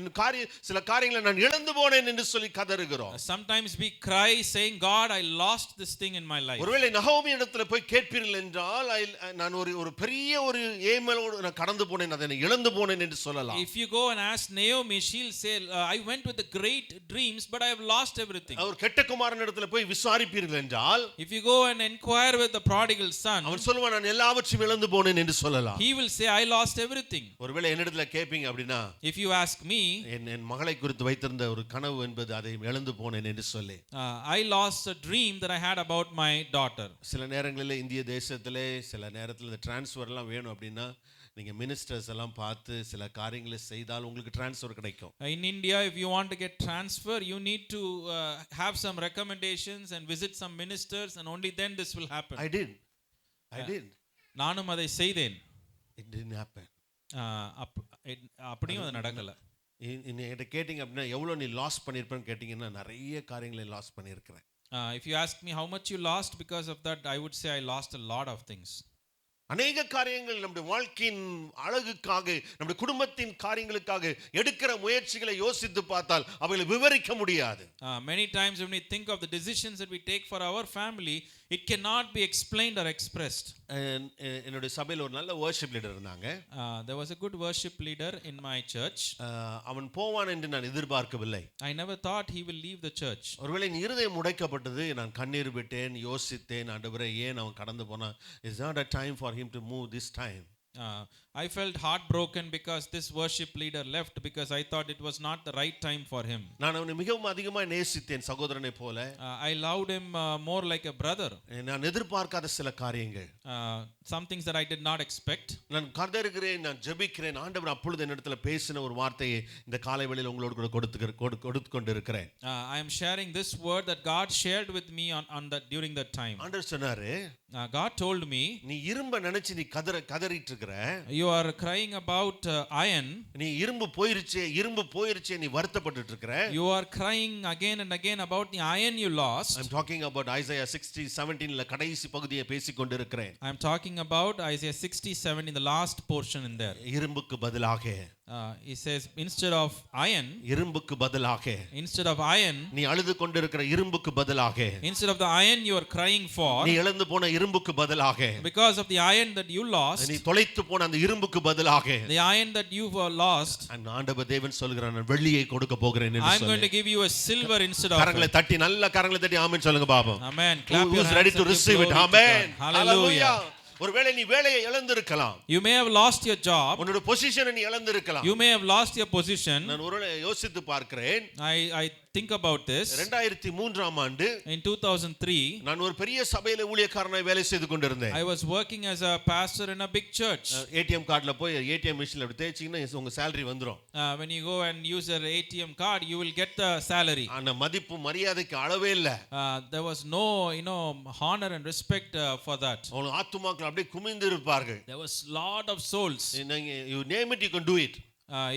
சில காரியங்களை நான் இழந்து போனேன் என்று சொல்லி கதறுகிறோம். Sometimes we cry saying, God, I lost this thing in my life. ஒருவேளை நகோமி இடத்துல போய் கேட்பீர்கள் என்றால் நான் ஒரு பெரிய ஒரு ஏமலோடு நான் கடந்து போனேன், அதை இழந்து போனேன் என்று சொல்லலாம். If you go and ask Naomi, she'll say, I went with the great dreams but I have lost everything. அவர் கெட்ட குமாரன் இடத்துல போய் விசாரிப்பீர்கள் என்றால், if you go and inquire with the prodigal son, அவன் சொல்வான் நான் எல்லாவற்றையும் இழந்து போனேன் என்று சொல்லலாம். he will say, I lost everything. ஒருவேளை என்னிடத்துல கேப்பீங்க அப்படினா, if you ask me, என் மகளை குறித்து வைத்திருந்த ஒரு கனவு என்பது அதை இழந்து போனேன் என்று சொல்லி, I lost a dream that I had about my daughter. சில நேரங்களில் இந்திய தேசத்திலே சில நேரத்தில் இந்த டிரான்ஸ்ஃபர் எல்லாம் வேணும் அப்படின்னா நீங்க மினிஸ்டர்ஸ் எல்லாம் பார்த்து சில காரியங்களை செய்தால் உங்களுக்கு டிரான்ஸ்ஃபர் கிடைக்கும். In India, if you want to get transfer, you need to have some recommendations and visit some ministers, and only then this will happen. I did. நானும் அதை செய்தேன். It didn't happen. அப்படியும் அது நடக்கல. என்கிட்ட கேட்டிங்க அப்படின்னா எவ்வளோ நீ லாஸ் பண்ணியிருப்பேன்னு கேட்டிங்கன்னா நிறைய காரியங்களை லாஸ் பண்ணியிருக்கிறேன். If you ask me how much you lost because of that, I would say I lost a lot of things. அநேக காரியங்கள் நம்முடைய வாழ்க்கையின் அழகுக்காக நம்முடைய குடும்பத்தின் காரியங்களுக்காக எடுக்கிற முயற்சிகளை யோசித்து பார்த்தால் அவைகளை விவரிக்க முடியாது. Many times when we think of the decisions that we take for our family, it cannot be explained or expressed. என்னுடைய சபையில் ஒரு நல்ல worship leader இருந்தாங்க. There was a good worship leader in my church. அவன் போவான் என்று நான் எதிர்பார்க்கவில்லை. I never thought he will leave the church. ஒருவேளை என் இருதயம் உடைக்கப்பட்டது, நான் கண்ணீர் விட்டேன், யோசித்தேன், ஆண்டவரே ஏன் அவன் கடந்து போனான்? Is not a time for him to move this time. I felt heartbroken because this worship leader left because I thought it was not the right time for him. நான் அவனை மிகவும் அதிகமாக நேசித்தேன், சகோதரனை போல. I loved him more like a brother. நான் எதிர்பார்க்காத சில காரியங்கள், some things that I did not expect. நான் கதறுகிறேன், நான் ஜெபிக்கிறேன். ஆண்டவர் அப்பொழுது என்னிடத்தில் பேசின ஒரு வார்த்தையை இந்த காலை வேளையில் உங்களோடு கூட கொடுத்து கொண்டிருக்கிறேன். I am sharing this word that God shared with me on that during that time. ஆண்டவர் சொன்னாரு, God told me, நீ இரும்ப நினைச்சு நீ கதறிட்டு இருக்கற, you you are crying about iron. நீ இரும்பு போயிருச்சே நீ வருத்தப்பட்டுட்டு இருக்கற. You are crying again and again about the iron you lost. I'm talking about Isaiah 60:17 ல கடைசி பகுதியை பேசிக் கொண்டிருக்கிறேன். I'm talking about Isaiah 67 in the last portion in there. இரும்புக்கு பதிலாக He says instead of iron, இரும்புக்கு பதிலாக instead of iron, நீ அழுது கொண்டிருக்கிற இரும்புக்கு பதிலாக instead of the iron you are crying for, நீ இழந்து போன இரும்புக்கு பதிலாக because of the iron that you lost, நீ தொலைத்து போன அந்த இரும்புக்கு பதிலாக the iron that you lost, ஆண்டவர் தேவன் சொல்கிறார் நான் வெள்ளியை கொடுக்க போகிறேன் என்று I'm going to give you a silver instead of கரங்களை தட்டி நல்ல கரங்களை தட்டி ஆமென் சொல்லுங்க பாப்போம். Amen. Clap your Who's hands ready to and give receive it? glory to Amen. God. Hallelujah. ஒருவேளை நீ வேலையை இழந்திருக்கலாம். You may have lost your job. உன்னோட பொசிஷனை நீ இழந்திருக்கலாம். You may have lost your position. நான் ஒருவேளை யோசித்து பார்க்கிறேன். I think about this. 2003 ஆண்டு In 2003, நான் ஒரு பெரிய சபையில ஊழியக்காரனாய் வேலை செய்து கொண்டிருந்தேன். I was working as a pastor in a big church. ATM கார்டுல போய் ATM மிஷின்ல அப்படி தேய்ச்சீங்கன்னா உங்க salary வந்துரும். When you go and use your ATM card, you will get the salary. ஆனா மதிப்பு மரியாதைக்கு அளவே இல்ல. There was no, honor and respect for that. அவங்க ஆத்துமாக்கள் அப்படியே குமிந்து இருப்பார்கள். There was lot of souls. You name it, you can do it.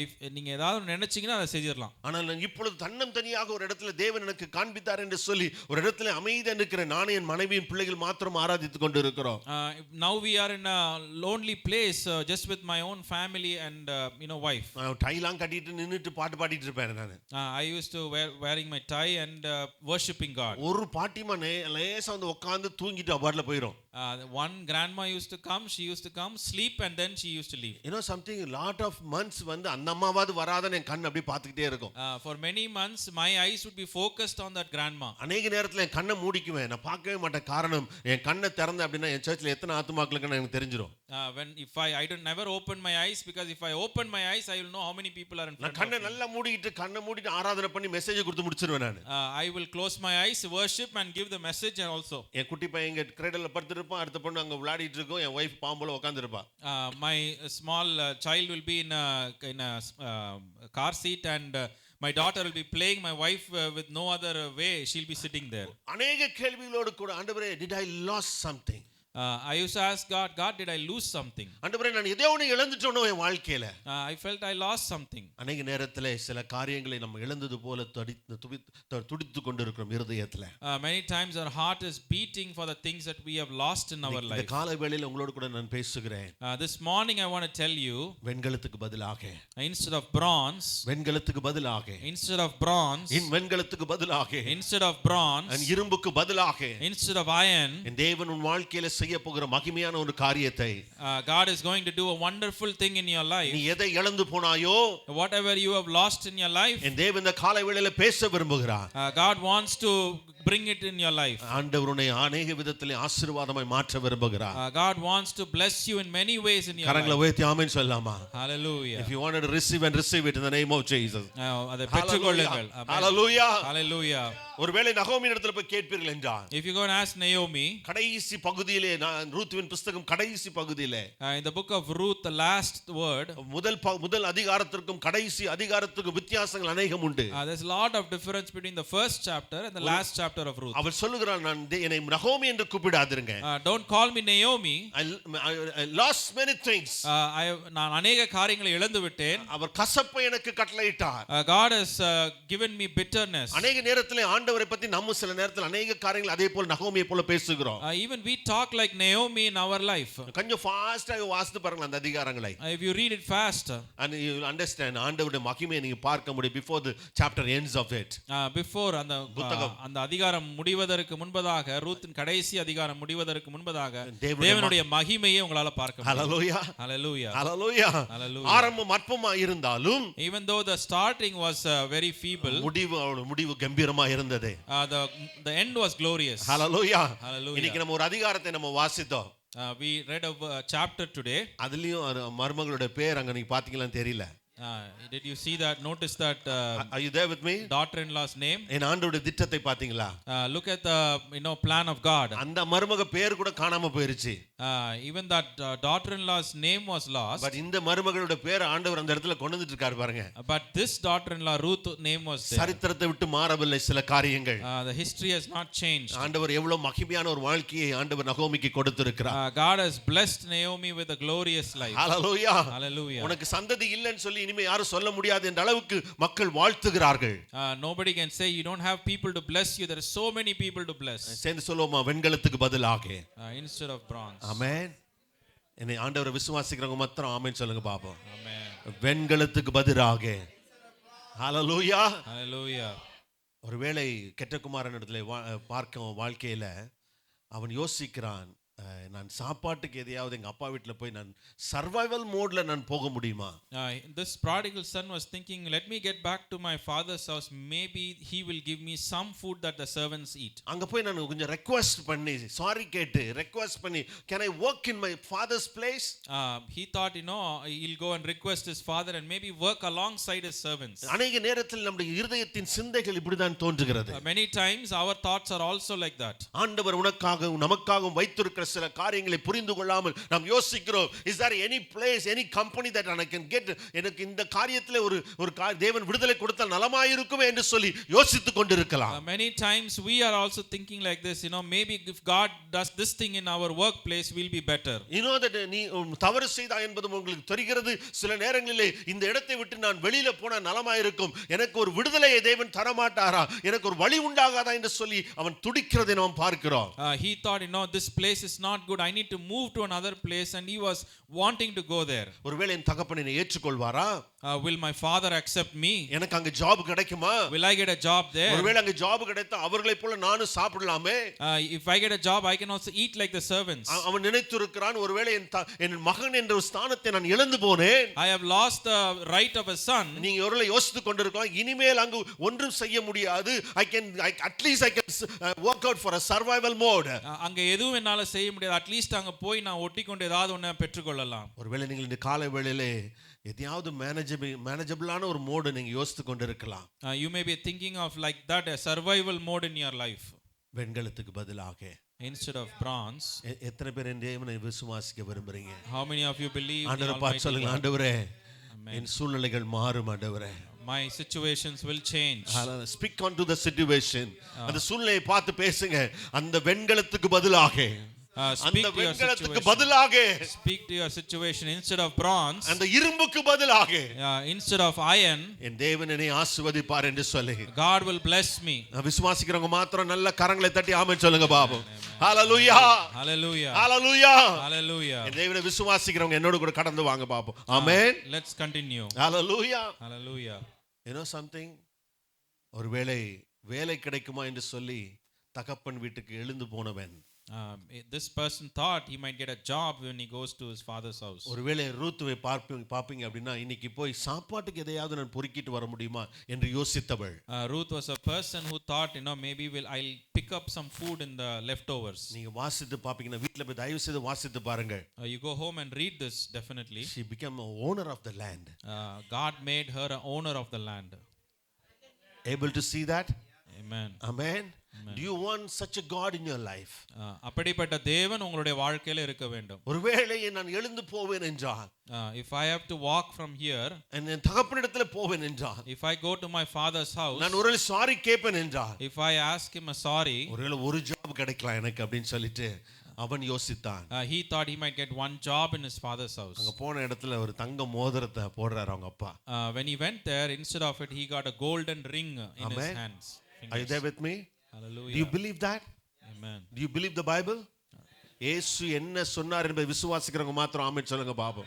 If நீங்க ஏதாவது நினைச்சீங்கன்னா அதை செஞ்சிரலாம். ஆனால் நான் இப்பொழுது தன்னம் தனியாக ஒரு இடத்துல தேவன் எனக்கு காண்பித்தார் என்று சொல்லி ஒரு இடத்துல அமைதியா நிற்கிற நானே என் மனைவியின் பிள்ளைகள் மாத்திரம் ஆராதித்துக் கொண்டு இருக்கிறோம். Now we are in a lonely place just with my own family and wife. டைலாம் கட்டிட்டு நின்னுட்டு பாட்டு பாடிட்டு இருப்பேன் நான். I used to wearing my tie and worshiping God. ஒரு பாட்டிமா லேசா வந்து உட்கார்ந்து தூங்கிட்டு அபார்ல போயிடும். One grandma used to come, she used to come, sleep and then she used to leave. Something lot of months வந்து அந்த அம்மாவாது வராதன்னு என் கண் அப்படியே பார்த்துக்கிட்டே இருக்கும். For many months my eyes would be focused on that grandma. அநேக நேரத்துல என் கண்ணை மூடிக்குவேன், நான் பார்க்கவே மாட்டேன். காரணம் என் கண்ணை திறந்த அப்படின்னா என் சர்ச்சில் எத்தனை ஆத்துமாக்களுக்கு எனக்கு தெரிஞ்சிடும். If I don't never open my eyes, because if I open my eyes I will know how many people are in front of me. நான் கண்ணை நல்லா மூடிட்டு ஆராதனை பண்ணி மெசேஜ் கொடுத்து முடிச்சிருவேன் நான். I will close my eyes, worship and give the message also. என் குட்டி பையன் இங்க கிரேடல்ல படுத்துட்டு அடுத்த பொண்ணு அங்க விளையாடிட்டு இருக்கும், என் wife பாம்போல உட்கார்ந்திருப்பா. My small child will be in a car seat and my daughter will be playing, my wife with no other way she'll be sitting there. அநேக கேள்விகளோடு கூட ஆண்டவரே did I lost something? I used to ask God, did I lose something? ஆண்டவரே நான் எதையோ ஒன்னு இழந்துட்டேனோ என் வாழ்க்கையில. I felt I lost something. அநேக நேரத்திலே சில காரியங்களை நம்ம இழந்தது போல துடித்து கொண்டிருக்கிறோம் இருதயத்துல. Many times our heart is beating for the things that we have lost in our life. இந்த காலை வேளையில உங்களோடு கூட நான் பேசுகிறேன். This morning I want to tell you, வெண்கலத்துக்கு பதிலாக instead of bronze, வெண்கலத்துக்கு பதிலாக instead of bronze, வெண்கலத்துக்கு பதிலாக instead of bronze, இரும்புக்கு பதிலாக instead of iron, என் தேவன் உன் வாழ்க்கையில செய்ய போகிற மகிமையான ஒரு காரியத்தை, God is going to do a wonderful thing in your life. நீ எதை இழந்து போனாயோ, whatever you have lost in your life, என் தேவன் இந்த காலை வேளையில பேச விரும்புகிறார். God wants to bring it in your life. ஆண்டவர் உன்னை அநேக விதத்திலே ஆசீர்வாதமாய் மாற்ற விரும்புகிறார். God wants to bless you in many ways in your life. கரங்களை உயர்த்தி ஆமென் சொல்லலாமா? Hallelujah. If you wanted to receive and receive it in the name of Jesus. அதை பெற்றுக்கொள்ளுங்கள். Hallelujah. Hallelujah. ஒருவேளை நகோமியின் இடத்துல போய் கேட்பீர்கள் என்றால், if you go and ask Naomi, கடைசி பகுதியிலே ரூத்வின் புத்தகம் கடைசி பகுதியிலே, in the book of Ruth, the last word, முதல் அதிகாரத்திற்கும் கடைசி அதிகாரத்துக்கும் வித்தியாசங்கள் அநேகம் உண்டு. There's a lot of difference between the first chapter and the last chapter of Ruth. அவள் சொல்லுகிறாள், நான் என்னை நகோமி என்று கூப்பிடாதீங்க. Don't call me Naomi. I lost many things. நான் अनेक காரியங்களை இழந்து விட்டேன். அவர் கசப்பை எனக்கு கட்டளையிட்டார். God has given me bitterness. அநேக நேரத்திலே ஆண்டவரை பத்தி நம்ம சில நேரத்தில் அநேக காரியங்கள் அதே போல நகோமியை போல பேசுகிறோம். Even we talk like Naomi in our life. கொஞ்சம் ஃபாஸ்டா வாசித்து பாருங்க அந்த அதிகாரங்களை. If you read it fast, and you will understand ஆண்டவருடைய மகிமையை நீங்க பார்க்க முடியும் before the chapter ends of it. Before அந்த அதிகாரம் முடிவதற்கு முன்பதாக, ரூத்தின் கடைசி அதிகாரம் முடிவதற்கு முன்பதாக தேவனுடைய மகிமையை உங்களால பார்க்க முடியும். Hallelujah. Hallelujah. Hallelujah. Hallelujah. ஆரம்பம் அற்பமா இருந்தாலும், even though the starting was very feeble, முடிவு கம்பீரமா இருந்தது. The end was glorious. Hallelujah. Hallelujah. இன்னைக்கு நம்ம ஒரு அதிகாரத்தை நம்ம வாசித்தோம். We read a chapter today. அதுலயும் மர்மங்களுடைய பேர் அங்க நீங்க பாத்தீங்களான்னு தெரியல. Did you see that? Notice that Are you there with me? daughter-in-law's name. என் ஆண்டவருடைய திட்டத்தை பாத்தீங்களா? Look at the plan of God. அந்த மருமக பேர் கூட காணாம போயிருச்சு. Even that daughter-in-law's name was lost. But இந்த மருமகளோட பேர் ஆண்டவர் அந்த இடத்துல கொண்டு வந்துட்டு இருக்காரு பாருங்க. But this daughter-in-law Ruth name was there. சரித்திரத்தை விட்டு மாறவில்லை சில காரியங்கள். The history has not changed. ஆண்டவர் எவ்வளவு மகிமையான ஒரு வாழ்க்கையை ஆண்டவர் நகோமிக்கு கொடுத்திருக்கிறார். God has blessed Naomi with a glorious life. Hallelujah. Hallelujah. உனக்கு சந்ததி இல்லைன்னு சொல்லி இனிமே யாரும் சொல்ல முடியாது என்ற அளவுக்கு மக்கள் வாழ்த்துகிறார்கள். Nobody can say you don't have people to bless you. There are so many people to bless. சேர்ந்து சொல்லுவோமா வெண்கலத்துக்கு பதிலாக instead of bronze. ஆமென். என்னை ஆண்டவரை விசுவாசிக்கிறவங்க மாத்திரம் ஆமென் சொல்லுங்க பாப்போம். Amen. வெண்கலத்துக்கு பதிலாக ஹalleluya. Hallelujah. ஒருவேளை கெட்டகுமாரன் இடத்துல பார்க்கும் வாழ்க்கையில அவன் யோசிக்கிறான், நான் சாப்பாட்டுக்கு எதையாவது எங்க அப்பா வீட்டில் போய் நான் சர்வைவல் மோட்ல நான் போக முடியுமா? This prodigal son was thinking, let me get back to my father's house, maybe he will give me some food that the servants eat. அங்க போய் நான் கொஞ்சம் ரெக்வெஸ்ட் பண்ணி சாரி கேட்டு ரெக்வெஸ்ட் பண்ணி can I work in my father's place? He thought, he'll go and request his father and maybe work alongside his servants. அநேக நேரத்தில் நம்முடைய இருதயத்தின் சிந்தைகள் இப்படிதான் தோன்றுகிறது. Many times our thoughts are also like that. ஆண்டவர் உனக்காக நமக்காக வைத்திருக்கிற சில காரியங்களை புரிந்து கொள்ளாமல் நாம் யோசிக்கிறோம், is there any place, any company that I can get, எனக்கு இந்த காரியத்திலே ஒரு தேவன் விடுதலை கொடுத்தால் நலமாயிருக்குமே என்று சொல்லி யோசித்துக் கொண்டிருக்கலாம். Many times we are also thinking like this, maybe if God does this thing in our workplace we'll be better. that நீ தவறு செய்தாய் என்பது உங்களுக்கு தெரிகிறது. சில நேரங்களிலே இந்த இடத்தை விட்டு நான் வெளியில போனா நலமாயிருக்கும், எனக்கு ஒரு விடுதலையை தேவன் தர மாட்டாரா, எனக்கு ஒரு வழி உண்டாகாதா என்று சொல்லி அவன் துடிக்கிறதை நாம் பார்க்கிறோம். He thought, this place is not good, I need to move to another place, and he was wanting to go there. ஒருவேளை என் தகப்பன் என்னை ஏற்றுக்கொள்வாரா? Will my father accept me? எனக்கு அங்க ஜாப் கிடைக்குமா? Will I get a job there? ஒருவேளை அங்க ஜாப் கிடைத்தா அவர்களைப் போல நானும் சாப்பிடலாமே? If I get a job I can also eat like the servants. அவன் நினைத்திருக்கிறான், ஒருவேளை என் மகன் என்ற ஒரு ஸ்தானத்தை நான் இழந்து போனேன், I have lost the right of a son. நீங்க ஒருவேளை யோசித்துக் கொண்டிருக்கலாம், இனிமேல் அங்கு ஒன்றும் செய்ய முடியாது, at least I can work out for a survival mode. அங்க எதுவும் என்னால செய்ய முடியாது, அட்லீஸ்ட் அங்க போய் நான் ஒட்டிக்கொண்டு ஏதாவது ஒண்ணு பெற்றுக்கொள்ளலாம். ஒருவேளை நீங்கள் இந்த காலை வேளையிலே எதையாவது மேனேஜபிளான ஒரு மோடு நீங்க யோசித்துக் கொண்டிருக்கலாம். You may be thinking of like that, a survival mode in your life. வெண்கலத்துக்கு பதிலாக instead of bronze. எத்தனை பேர் இந்த தேவனை விசுவாசிக்க விரும்புறீங்க? How many of you believe ஆண்டவரை பார்த்து சொல்லுங்க, ஆண்டவரே என் சூழ்நிலைகள் மாறும் ஆண்டவரே. My situations will change. Speak on to the situation. அந்த சூழ்நிலையை பார்த்து பேசுங்க. அந்த வெண்கலத்துக்கு பதிலாக speak to your situation. Speak to your situation instead of bronze. அந்த இரும்புக்கு பதிலாக instead of iron. என் தேவன் என்னை ஆசீர்வதிப்பார் என்று சொல்லி God will bless me. விசுவாசிக்கிறவங்க மாத்திரம் நல்ல கரங்களை தட்டி ஆமென் சொல்லுங்க பாபு. ஹalleluya. Hallelujah. Hallelujah. Hallelujah. என் தேவனை விசுவாசிக்கிறவங்க என்னோட கூட கடந்து வாங்க பாபு. ஆமென். Let's continue. Hallelujah. Hallelujah. You know something? ஒருவேளை வேலை கிடைக்குமா என்று சொல்லி தகப்பன் வீட்டுக்கு எழுந்து போனவன், this person thought he might get a job when he goes to his father's house. ஒருவேளை ரூத்துவை பாப்பீங்க அப்படினா இன்னைக்கு போய் சாப்பாட்டுக்கு எதையாவது நான் பொறுக்கிட்டு வர முடியுமா என்று யோசித்தவள். Ruth was a person who thought, maybe I'll pick up some food in the leftovers. நீங்க வாசித்து பாப்பீங்கன்னா வீட்ல போய் தயவு செய்து வாசித்து பாருங்க. You go home and read this definitely. She became a owner of the land. God made her an owner of the land. Able to see that? Amen. Amen. Do you want such a God in your life? அப்படிப்பட்ட தேவன் உங்களுடைய வாழ்க்கையில இருக்க வேண்டும். ஒருவேளை நான் எழுந்து போவேன் என்றால், if I have to walk from here, என் தகப்பனிடத்தில் போவேன் என்றால், if I go to my father's house, நான் ஒருவேளை சாரி கேட்பேன் என்றால், if I ask him a sorry, ஒருவேளை ஒரு ஜாப் கிடைக்கலாம் எனக்கு அப்படினு சொல்லிட்டு அவன் யோசித்தான். He thought he might get one job in his father's house. அங்க போன இடத்துல ஒரு தங்க மோதிரத்தை போடுறாரு அவங்க அப்பா. When he went there, instead of it he got a golden ring in his hands. Are you there with me? Hallelujah. Do you believe that? Amen. Do you believe the Bible? இயேசு என்ன சொன்னார் என்பதை விசுவாசிக்கிறவங்க மாத்திரம் ஆமென் சொல்லுங்க பாபம்.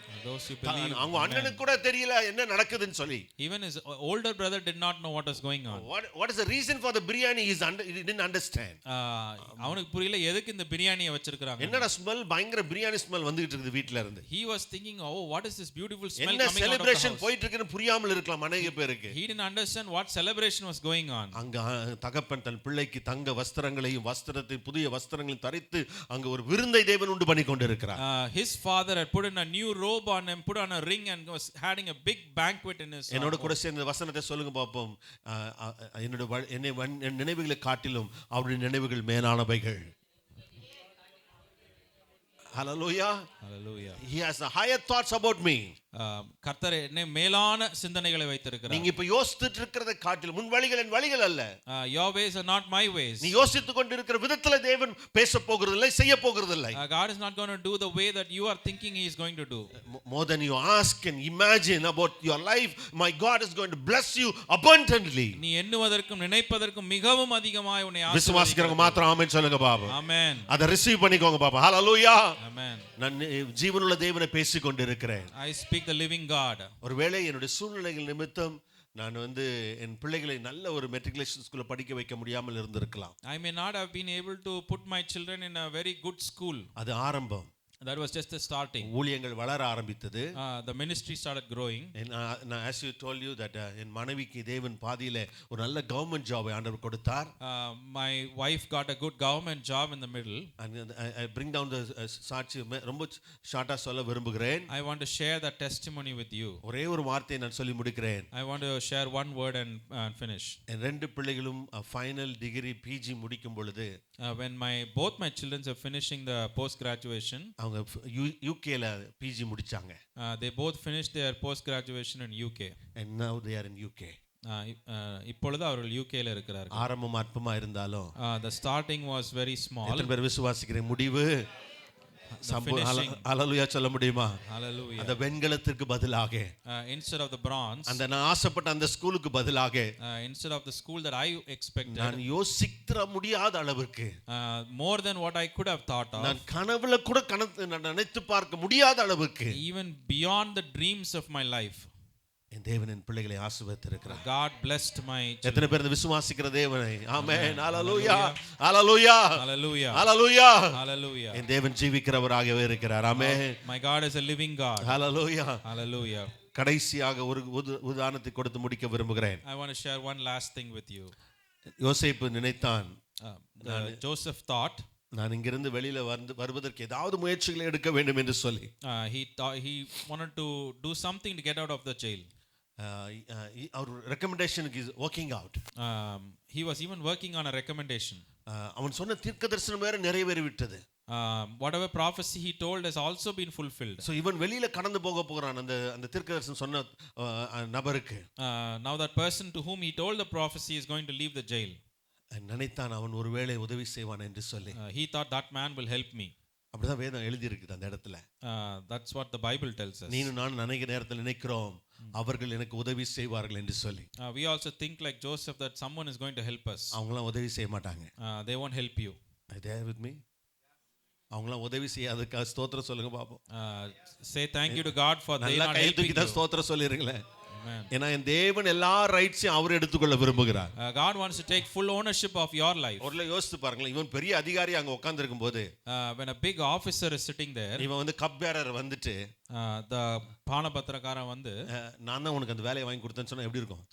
அவங்க அண்ணனுக்கு கூட தெரியல என்ன நடக்குதுன்னு சொல்லி. Even his older brother did not know what was going on. What is the reason for the biryani? He didn't understand. அவனுக்கு புரியல எதுக்கு இந்த பிரியாணியை வச்சிருக்காங்க. என்னடா ஸ்மெல், பயங்கர பிரியாணி ஸ்மெல் வந்துட்டு இருக்குது வீட்ல இருந்து. He was thinking, what is this beautiful smell coming out of the house? என்ன celebration போயிட்டு இருக்குன்னு புரியாமல் இருக்கலாம் அநேக பேருக்கு. He didn't understand what celebration was going on. அங்க தகப்பன் தன் பிள்ளைக்கு தங்க வஸ்திரங்களையும் வஸ்திரத்தை புதிய வஸ்திரங்களையும் தரித்து அங்க ஒரு விருந்தை தேவன் உண்டு பண்ணி கொண்டிருக்கிறார். His father had put in a new robe on him, put on a ring and was having a big banquet in his என்னோட கூட சேர்ந்து வசனத்தை சொல்லுங்க பாப்போம். என் நினைவுகளை காட்டிலும் அவருடைய நினைவுகள் மேலானவைகள். Hallelujah. Hallelujah. He has a higher thoughts about me. கர்த்தர் என்னை மேலான சிந்தனைகளை வைத்திருக்கிறார். நீங்க இப்ப யோசித்துட்டு இருக்கிறதை காட்டிலும் உன் வழிகள் என் வழிகள் அல்ல. Your ways are not my ways. நீ யோசித்துக் கொண்டிருக்கிற விதத்துல தேவன் பேச போகிறது இல்லை, செய்ய போகிறது இல்லை. God is not going to do the way that you are thinking he is going to do. More than you ask and imagine about your life, my God is going to bless you abundantly. நீ எண்ணுவதற்கும் நினைப்பதற்கும் மிகவும் அதிகமாய் உன்னை ஆசீர்வதிக்கிறார். விசுவாசிக்கிறவங்க மாத்திரம் ஆமென் சொல்லுங்க பாபா. ஆமென். அதை ரிசீவ் பண்ணிக்கோங்க பாபா. ஹalleluya. ஆமென். நான் ஜீவனுள்ள தேவனை பேசிக் கொண்டிருக்கிறேன். I speak the living God. ஒருவேளை என்னுடைய சூழ்நிலைகள் நிமித்தம் நான் என் பிள்ளைகளை நல்ல ஒரு மெட்ரிகுலேஷன் ஸ்கூல்ல படிக்க வைக்க முடியாமல் இருந்திருக்கலாம். I may not have been able to put my children in a very good school. அது ஆரம்பம். That was just the starting. ஊழியங்கள் வளர ஆரம்பித்தது. The ministry started growing. And as you told you that என் மனைவிக்கு தேவன் பாதியில ஒரு நல்ல கவர்மெண்ட் ஜாப் ஆண்டவர் கொடுத்தார். My wife got a good government job in the middle. And I bring down the சாட்சி ரொம்ப ஷார்ட்டா சொல்ல விரும்புகிறேன். I want to share that testimony with you. ஒரே ஒரு வார்த்தையை நான் சொல்லி முடிக்கிறேன். I want to share one word and finish. என் ரெண்டு பிள்ளைகளும் ஃபைனல் டிகிரி பிஜி முடிக்கும் பொழுது when both my children are finishing the post graduation, அவங்க யூகேல பிஜி முடிச்சாங்க. They both finished their post graduation in UK. And now they are in UK. இப்பொழுது அவர்கள் யூகேல இருக்கிறார்கள். ஆரம்பம் அற்பமா இருந்தாலும் the starting was very small. எத்தனை பேர் விசுவாசிக்கிறீங்க முடிவு ஹalleluya சொல்ல முடியுமா? Hallelujah. அந்த வெண்கலத்திற்கு பதிலாக instead of the bronze, அந்த நான் ஆசைப்பட்ட அந்த ஸ்கூலுக்கு பதிலாக instead of the school that I expected, நான் யோசிக்க முடியாத அளவுக்கு more than what I could have thought of, நான் கனவுல கூட நினைத்து பார்க்க முடியாத அளவுக்கு, even beyond the dreams of my life, என் தேவன் என் பிள்ளைகளை ஆசீர்வதித்திருக்கிறார். God blessed my children. எத்தனை பேர் விசுவாசிக்கிற தேவனை? ஆமென். ஹalleluya. ஹalleluya. Hallelujah. ஹalleluya. Hallelujah. என் தேவன் ஜீவிக்கிறவராகவே இருக்கிறார். ஆமென். My God is a living God. Hallelujah. Hallelujah. கடைசியாக ஒரு உதாரணத்தை கொடுத்து முடிக்க விரும்புகிறேன். I want to share one last thing with you. யோசேப்பு நினைத்தான், Joseph thought, நான் இங்கிருந்து வெளியில வருவதற்கு ஏதாவது முயற்சிகளை எடுக்க வேண்டும் என்று சொல்லி he wanted to do something to get out of the jail. our recommendation is working out. He was even working on a recommendation. அவன் சொன்ன தீர்க்கதரிசனம் வேற நிறைவேறி விட்டது. Whatever prophecy he told has also been fulfilled. So இவன் வெளியில கடந்து போக போறான் அந்த தீர்க்கதரிசனம் சொன்ன நபருக்கு. Now that person to whom he told the prophecy is going to leave the jail. நினைத்தான் அவன் ஒருவேளை உதவி செய்வான் என்று சொல்லி. He thought that man will help me. அப்படிதான் வேதம் எழுதி இருக்குது அந்த இடத்துல. That's what the Bible tells us. நீனும் நான் அநேக நேரத்தில் நினைக்கிறோம் அவர்கள் எனக்கு உதவி செய்வார்கள் என்று சொல்லி. We also think like Joseph that someone is going to help us. அவங்களாம் உதவி செய்ய மாட்டாங்க. They won't help you. Are you there with me? அவங்களாம் உதவி செய்யாததுக்கு ஸ்தோத்திரம் சொல்லுங்க பாப்போம். Say thank you to God for they not helping you. ஸ்தோத்திரம் சொல்லிருங்களே. ஏன்னா என் தேவன் எல்லா ரைட்ஸையும் அவர் எடுத்துக்கொள்ள விரும்புகிறார். God wants to take full ownership of your life. ஒருல யோசித்து பாருங்க, இவன் பெரிய அதிகாரி அங்க உட்கார்ந்து இருக்கும்போது when a big officer is sitting there, இவன் கப் பேரர் வந்துட்டு the பானபத்திரக்காரன் வந்து நான் தான் உனக்கு அந்த வேலையை வாங்கி கொடுத்தேன்னு சொன்னா எப்படி இருக்கும்?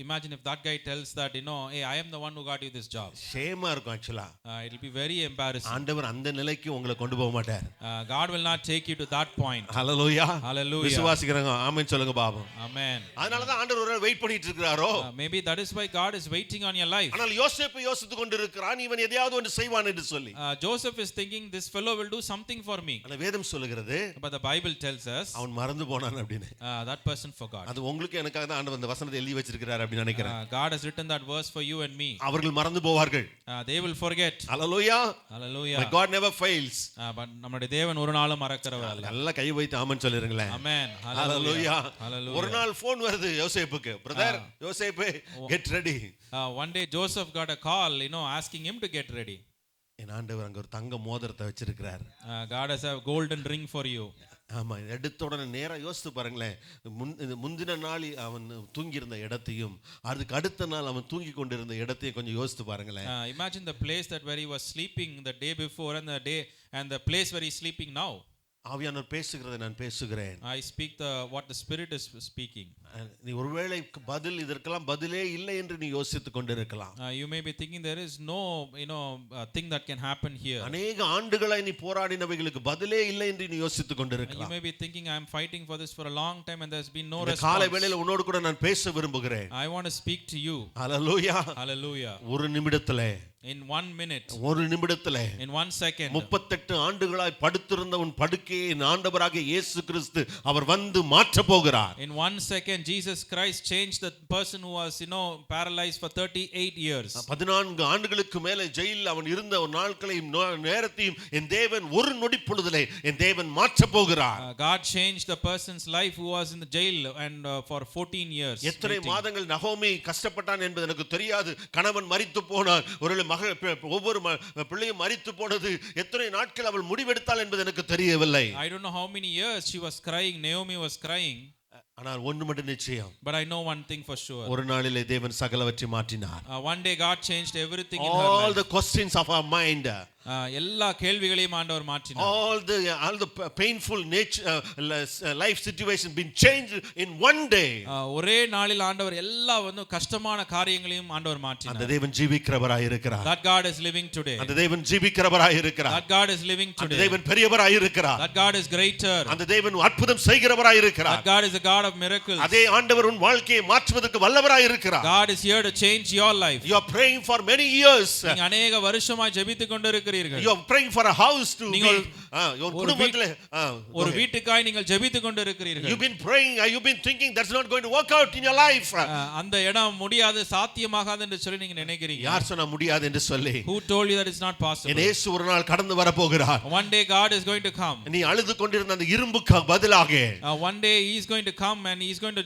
Imagine if that guy tells that, hey, I am the one who got you this job. ஷேமா இருக்கும் ஆக்சுவலா. It will be very embarrassing. ஆண்டவர் அந்த நிலைக்கு உங்களை கொண்டு போக மாட்டார். God will not take you to that point. Hallelujah. Hallelujah. விசுவாசிக்கிறவங்க ஆமென் சொல்லுங்க பாப்போம். Amen. அதனால தான் ஆண்டவர் ஒருவேளை வெயிட் பண்ணிட்டு இருக்காரோ. Maybe that is why God is waiting on your life. ஆனால் யோசேப்பு யோசித்துக் கொண்டிருக்கிறான் இவன் எதையாவது ஒன்று செய்வான் என்று சொல்லி. Joseph is thinking this fellow will do something for me. ஆனா வேதம் சொல்லுகிறது, but the Bible tells us அவன் மறந்து போனான் அப்படினு. That person forgot. அது உங்களுக்கு எனக்காக தான் ஆண்டவர் அந்த வசனத்தை எழுதி வச்சிருக்கார் அப்படி நினைக்கிறேன். God has written that verse for you and me. அவர்கள் மறந்து போவார்கள். They will forget. Hallelujah. Hallelujah. But God never fails. but நம்முடைய தேவன் ஒரு நாளும் மறக்கிறவர் அல்ல. நல்ல கை வைத்து ஆமென் சொல்லிருங்களே. Amen. Hallelujah. Hallelujah. ஒரு நாள் ஃபோன் வருது யோசேப்புக்கு, பிரதர் யோசேப்பு get ready. One day Joseph got a call, asking him to get ready. என் ஆண்டவர் அங்க ஒரு தங்க மோதிரத்தை வச்சிருக்கிறார். God has a golden ring for you. ஆமா, எடுத்த உடனே நேரா யோசித்து பாருங்களேன், முந்தின நாள் அவன் தூங்கி இருந்த இடத்தையும் அதுக்கு அடுத்த நாள் அவன் தூங்கி கொண்டிருந்த இடத்தையும் கொஞ்சம் யோசித்து பாருங்களேன். Imagine the place that where he was sleeping the day before and the place where he is sleeping now. ஆவியானவர் பேசுகிறதை நான் பேசுகிறேன். I speak what the Spirit is speaking. நீ ஒருவேளை பதில் இதற்கெல்லாம் பதிலே இல்லை என்று நீ யோசித்துக் கொண்டிருக்கலாம். You may be thinking there is no thing that can happen here. அநேக ஆண்டுகளாய் நீ போராடினவைகளுக்கு பதிலே இல்லை என்று நீ யோசித்துக் You கொண்டிருக்கலாம். may be thinking I am fighting for this for a long time and there's been no இந்த காலை response. வேளையில உன்னோடு கூட நான் பேச விரும்புகிறேன். I want to speak to you. Hallelujah. Hallelujah. ஒரு நிமிடத்திலே, In 1 minute, ஒரு நிமிடத்திலே, in 1 second, 38 ஆண்டுகளாய் படுத்திருந்த உன் படுக்கையை என் ஆண்டவராகிய இயேசு கிறிஸ்து அவர் வந்து மாற்ற போகிறார். in 1 second, Jesus Christ changed the person who was, paralyzed for 38 years. 14 ஆண்டுகளுக்கு மேலே ஜெயிலில் அவன் இருந்த ஒரு நாட்களையும் நேரத்தையும் என் தேவன் ஒரு நொடி பொழுதிலே என் தேவன் மாற்ற போகிறார். God changed the person's life who was in the jail and for 14 years. எத்தனை waiting. மாதங்கள் நகோமி கஷ்டப்பட்டான் என்பது எனக்கு தெரியாது. கணவன் மரித்து போனார், ஒரு ஒவ்வொரு பிள்ளையும் மரித்து போனது, எத்தனை நாட்கள் அவள் முடிவெடுத்தாள் என்பது எனக்கு தெரியவில்லை. I don't know how many years she was crying, Naomi was crying. ஆனால் ஒன்று மட்டும் நிச்சயம், But I know one thing for sure. ஒரு நாளிலே தேவன் சகலவற்றை மாற்றினார். One day God changed everything in her All life. the questions of our mind, எல்லா கேள்விகளையும் ஆண்டவர் மாற்றினார். all the painful nature life situation been changed in one day. ஒரே நாளில் ஆண்டவர் எல்லா கஷ்டமான காரியங்களையும் ஆண்டவர் மாற்றினார். அந்த தேவன் ஜீவிக்கிறவராய் இருக்கிறார். That God is living today. அந்த தேவன் ஜீவிக்கிறவராய் இருக்கிறார். That God is living அந்த today. தேவன் பெரியவராய் இருக்கிறார். That God is greater. அந்த தேவன் அற்புதம் செய்கிறவராய் இருக்கிறார். That God is a God of miracles. அதே ஆண்டவர் உன் வாழ்க்கையை மாற்றுவதற்கு வல்லவராய் இருக்கிறார். God is here to change your life. You are praying for many years. நீங்க अनेக வருஷமாய் ஜெபித்துக் கொண்டிருக்கிறீர்கள். You are praying for a house to be your குடும்பத்திலே ஒரு வீட்டுக்காய் நீங்கள் ஜெபித்துக் கொண்டிருக்கிறீர்கள். You've been praying, you've been thinking that's not going to work out in your life. அந்த இடம் முடியாது, சாத்தியமாகாது என்று சொல்லி நீங்க நினைக்கிறீங்க. யார் சொன்னா முடியாது என்று சொல்லி? Who told you that it's not possible? இயேசு ஒரு நாள் கடந்து வர போகிறார். One day God is going to come. நீ அழுது கொண்டிருந்த அந்த இரும்புக்கு பதிலாக one day he is going to come and he is going to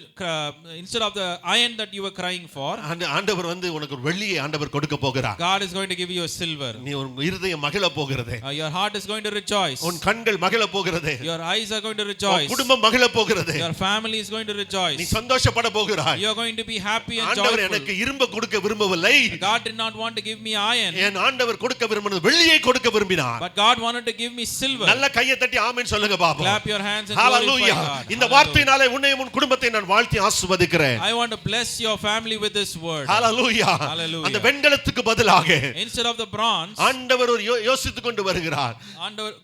instead of the iron that you were crying for, ஆண்டவர் வந்து உனக்கு ஒரு வெள்ளியை ஆண்டவர் கொடுக்க போகிறார். God is going to give you a silver. நீ உன் இதயம் மகிழ போகிறது. Your heart is going to rejoice. உன் கண்கள் மகிழ போகிறது. Your eyes are going to rejoice. குடும்பம் மகிழ போகிறது. Your family is going to rejoice. நீ சந்தோஷப்பட போகிறாய். You are going to be happy and joyful. ஆண்டவர் எனக்கு இரும்பு கொடுக்க விரும்பவில்லை. God did not want to give me iron. என் ஆண்டவர் கொடுக்க விரும்பினது வெள்ளியை கொடுக்க விரும்பினார். But God wanted to give me silver. நல்ல கையை தட்டி ஆமென் சொல்லுங்க பாப்போம். Clap your hands and glorify God. இந்த வார்த்தையினாலே உன்னையும் உன் குடும்பத்தை நான் வாழ்த்தி ஆசீர்வதிக்கிறேன். I want to bless your family with this word. Hallelujah. Hallelujah. அந்த வெண்கலத்துக்கு பதிலாக instead of the bronze, ஆண்டவர் ஒரு யோசித்துக் கொண்டு வருகிறார்.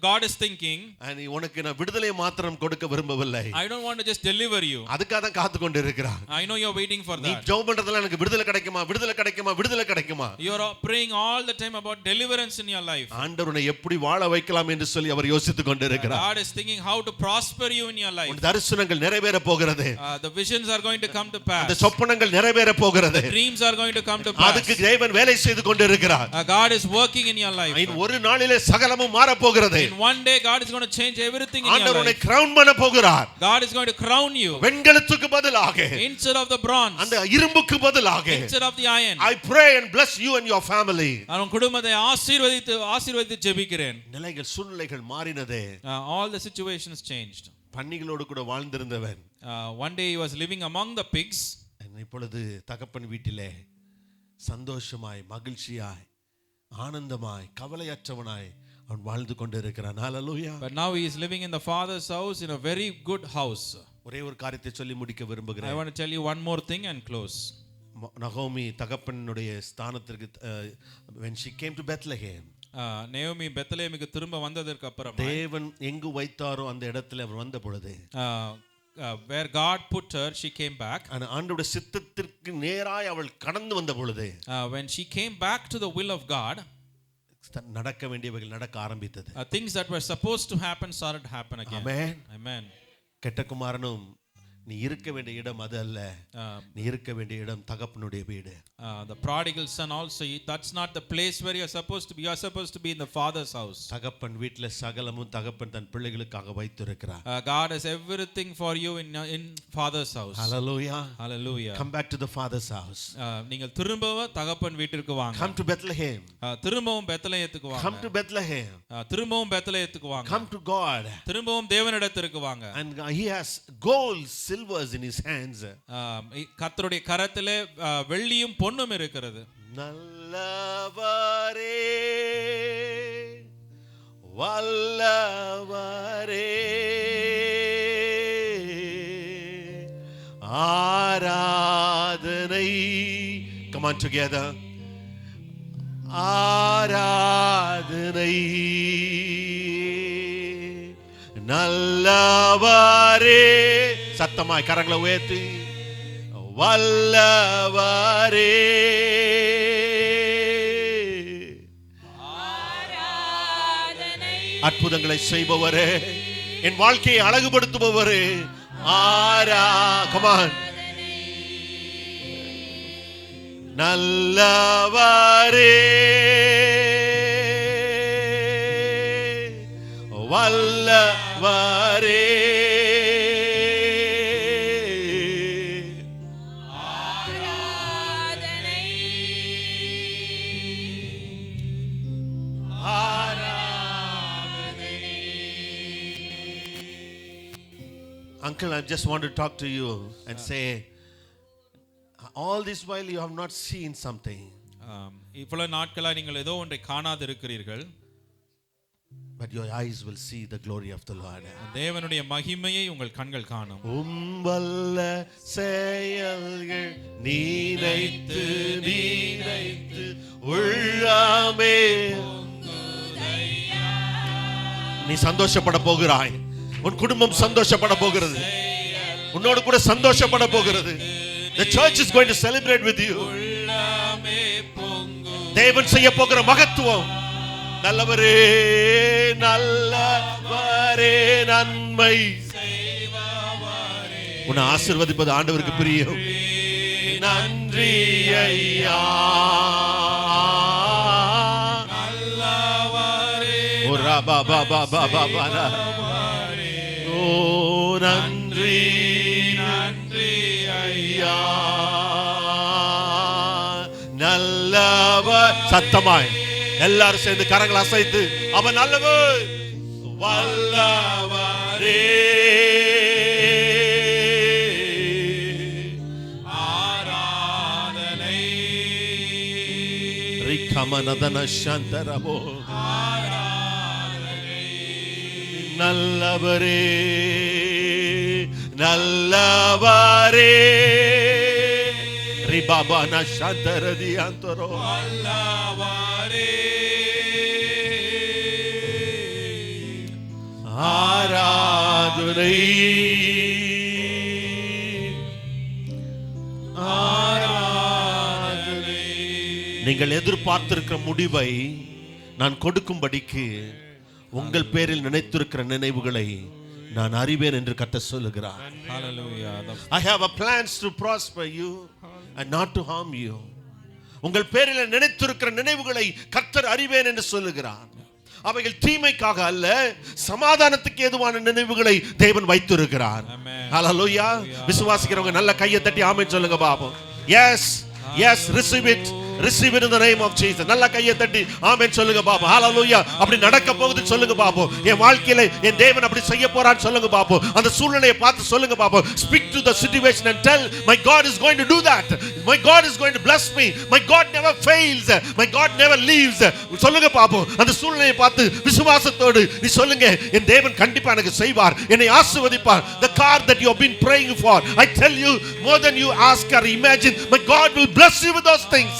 God is thinking, நீ உனக்கு நான் விடுதலை மாத்திரம் கொடுக்க விரும்பவில்லை. I don't want to just deliver you. அதுக்காக தான் காத்து கொண்டு இருக்கிறார். I know you are waiting for that. நீ ஜெபம் பண்றதெல்லாம் எனக்கு விடுதலை கிடைக்குமா, விடுதலை கிடைக்குமா, விடுதலை கிடைக்குமா? You are praying all the time about deliverance in your life. ஆண்டவர் உன்னை எப்படி வாழ வைக்கலாம் என்று சொல்லி அவர் யோசித்துக் கொண்டு இருக்கிறார். God is thinking how to prosper you in your life. உன் தரிசனங்கள் நிறைவேற போகிறது. The visions are going to come to pass. அந்த சொப்பனங்கள் நிறைவேற போகிறது. The dreams are going to come to pass. அதுக்கு தேவன் வேலை செய்து கொண்டு இருக்கிறார். God is working in your life. ஒரு நாளிலே சகலமும் மாற போகிறது. In one day God is going to change everything in your ஆண்டவர் உன்னை life. கிரவுன் பண்ண போகிறார். God is going to crown you. வெண்கலத்துக்கு பதிலாக instead of the bronze, அந்த இரும்புக்கு பதிலாக instead of the iron, I pray and bless you and your family. நான் குடும்பத்தை ஆசீர்வதித்து ஜெபிக்கிறேன். நிலைகள் சூழ்நிலைகள் மாறினதே. All the situations changed. பன்னிகளோடு கூட வாழ்ந்திருந்தவன் one day he was living among the pigs. இப்பொழுது தகப்பன் வீட்டிலே சந்தோஷமாய் மகிழ்ச்சியாய் ஆனந்தமாய் கவலையற்றவனாய் அவன் வாழ்ந்து கொண்டிருக்கிறான். ஹல்லேலூயா. But now he is living in the father's house in a very good house. ஒரே ஒரு காரியத்தை சொல்லி முடிக்க விரும்புகிறேன். I want to tell you one more thing and close. நகோமி தகப்பனுடைய ஸ்தானத்திற்கு when she came to Bethlehem, நேயோமி பெத்லெஹேமுக்கு திரும்ப வந்ததற்கு அப்புறம் தேவன் எங்கு வைத்தாரோ அந்த இடத்துல அவர் வந்த பொழுது where God put her, she came back. ஆண்டவருடைய சித்தத்திற்கு நேராய் அவள் கடந்து வந்த பொழுது when she came back to the will of God, நடக்க வேண்டியவைகள் நடக்க ஆரம்பித்தது. things that were supposed to happen started to happen again. Amen. Amen. கெட்ட குமாரனும் நீ இருக்க வேண்டிய இடம் அது அல்ல, நீ இருக்க வேண்டிய இடம் தகப்பனுடைய வீடு. The prodigal son also, that's not the place where you are supposed to be. You are supposed to be in the father's house. தகப்பன் வீட்ல சகலமும் தகப்பன் தன் பிள்ளைகளுக்காக வைத்திருக்கிறார். God has everything for you in father's house. Hallelujah. Hallelujah. Come back to the father's house. நீங்கள் திரும்பவும் தகப்பன் வீட்டிற்கு வாங்க. Come to Bethlehem. திரும்பவும் பெத்லெஹேமுக்கு வாங்க. Come to Bethlehem. திரும்பவும் பெத்லெஹேமுக்கு வாங்க. Come to God. திரும்பவும் தேவனிடத்திற்கு வாங்க. And he has gold, silvers in his hands. கர்த்தருடைய கரத்திலே வெள்ளியும் பொன்னும் இருக்கிறது. நல்லவரே வல்லவரே on together. ஆராதனை நல்லவரே. சத்தமாய் கரங்களை உயர்த்தி வல்லவரே. அற்புதங்களை செய்பவரே, என் வாழ்க்கையை அழகுபடுத்துபவரே, கமான் நல்லவரே வல்லவரே. Uncle, I just want to talk to you and say, all this while you have not seen something. இவ்வளவு நாட்களா நீங்கள் ஏதோ ஒன்றை காணாது இருக்கிறீர்கள். But your eyes will see the glory of the Lord. தேவனுடைய மகிமையை உங்கள் கண்கள் காணும். வல்ல செயல்கள் நீனைத்து நீனைத்து உள்ளமே. நீ சந்தோஷப்பட போகிறாய். உன் குடும்பம் சந்தோஷப்பட போகிறது. உன்னோடு கூட சந்தோஷப்பட போகிறது. The church is going to celebrate with you. தேவன் செய்ய போகிற மகத்துவம். நல்லவரே நல்லவரே நன்மை செய்பவரே. உன்னை ஆசீர்வதிப்பது ஆண்டவருக்கு பிரியம். நன்றி ஐயா நல்லவரே. ஓ ரபா பாபா பாபா பாலா. ஓ நன்றி நன்றி ஐயா நல்லவர். சத்தமாய் எல்லாரும் சேர்ந்து கரங்களை அசைத்து அவன் நல்லவர் வல்லவரே. ஆராதனை ரிகமனதன சந்தரபோ. ஆராதனை நல்லவரே நல்லவரே. ரிபாபா நஷந்தரதி அந்தரோ வல்லவரே. ஆராதனை ஆராதனை. நீங்கள் எதிர்பார்த்திருக்கிற முடிவை நான் கொடுக்கும்படிக்கு உங்கள் பேரில் நினைத்திருக்கிற நினைவுகளை நான் அறிவேன் என்று கர்த்தர் சொல்லுகிறார். I have a plans to prosper you and not to harm you. உங்கள் பேரில் நினைத்திருக்கிற நினைவுகளை கர்த்தர் அறிவேன் என்று சொல்லுகிறார். அவைகள் தீமைக்காக அல்ல, சமாதானத்துக்கு ஏதுவான நினைவுகளை தேவன் வைத்திருக்கிறார். ஹல்லேலூயா. விசுவாசிக்கிறவங்க நல்ல கையை தட்டி ஆமென் சொல்லுங்க பாப்போம். Yes, yes, receive it. Receive it in the name of Jesus. நல்ல கையை தட்டி ஆமென் சொல்லுங்க பாப்போம். ஹல்லேலூயா. அப்படி நடக்க போகுது சொல்லுங்க பாப்போம். என் வாழ்க்கையில என் தேவன் அப்படி செய்ய போறான்னு சொல்லுங்க பாப்போம். அந்த சூழ்நிலையை பார்த்து சொல்லுங்க பாப்போம். Speak to the situation and tell, my God is going to do that. My God is going to bless me. My God never fails. My God never leaves. சொல்லுங்க பாப்போம். அந்த சூழ்நிலையை பார்த்து விசுவாசத்தோடு நீ சொல்லுங்க, என் தேவன் கண்டிப்பா எனக்கு செய்வார், என்னை ஆசீர்வதிப்பார். The car that you have been praying for, I tell you, more than you ask or imagine, my God will bless you with those things.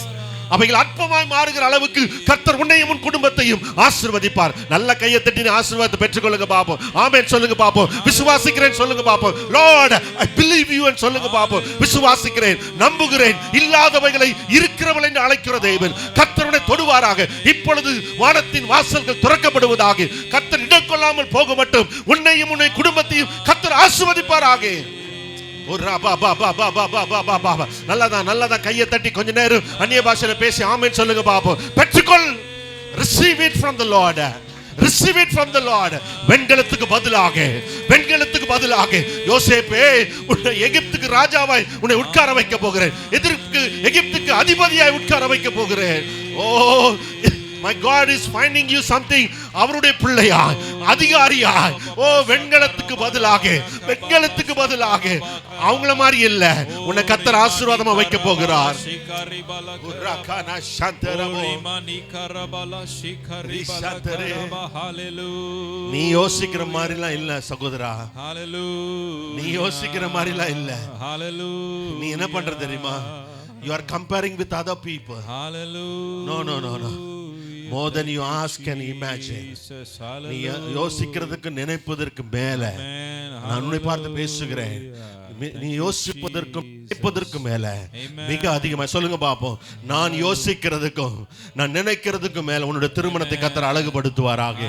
அவைகள் அற்பமாய் மாறுகிற அளவுக்கு கர்த்தர் உன்னையும் உன் குடும்பத்தையும் ஆசீர்வதிப்பார். நல்ல கையை தட்டி ஆசீர்வாதத்தை பெற்றுக்கொள்ளுங்க பாப்போம். ஆமென் சொல்லுங்க பாப்போம். விசுவாசிக்கிறேன் சொல்லுங்க பாப்போம். Lord, I believe you and சொல்லுங்க பாப்போம். விசுவாசிக்கிறேன், நம்புகிறேன். இல்லாதவைகளை இருக்கிறவள் என்று அழைக்கிற தேவன் கர்த்தருடைய தொடுவாராக. இப்பொழுது வானத்தின் வாசல்கள் திறக்கப்படுவதாக. கர்த்தர் இடம் கொள்ளாமல் போக மட்டும் உன்னையும் உன்னை குடும்பத்தையும் கர்த்தர் ஆசீர்வதிப்பாராக. நல்லதான் கையை தட்டி கொஞ்ச நேரம் அந்நிய பாஷையில பேசி ஆமென் சொல்லுங்க பாப்போம். பெற்றுக்கொள். Receive it from the Lord. Receive it from the Lord. வெண்கலத்துக்கு பதிலாக யோசேப்பே, உன்னை எகிப்துக்கு ராஜாவாய் உன்னை உட்கார வைக்க போகிறேன். எகிப்துக்கு அதிபதியாய் உட்கார வைக்க போகிறேன். ஓ, my God is finding you something. அவருடைய பிள்ளையாய், அதிகாரியாய். ஓ, வெண்கலத்துக்கு பதிலாக அவங்கள மாதிரி இல்ல, உன்னை கர்த்தர் ஆசீர்வாதமா வைக்க போகிறார். நீ யோசிக்கிற மாதிரிலாம் இல்ல சகோதரா. நீ யோசிக்கிற மாதிரிலாம் இல்ல. நீ என்ன பண்ற தெரியுமா? You are comparing with other people. Hallelujah. No. More than you ask and imagine. Jesus. நீ Hallelujah. யோசிக்கிறதுக்கு நினைப்பதற்கு மேல Amen. நான் உன்னை பார்த்து பேசுகிறேன். நீ யோசிப்பதற்கும் நினைப்பதற்கு மேல மிக அதிகமா சொல்லுங்க பாப்போம். நான் யோசிக்கிறதுக்கும் நான் நினைக்கிறதுக்கும் மேல உன்னுடைய திருமணத்தை கர்த்தர் அழகுபடுத்துவாராக.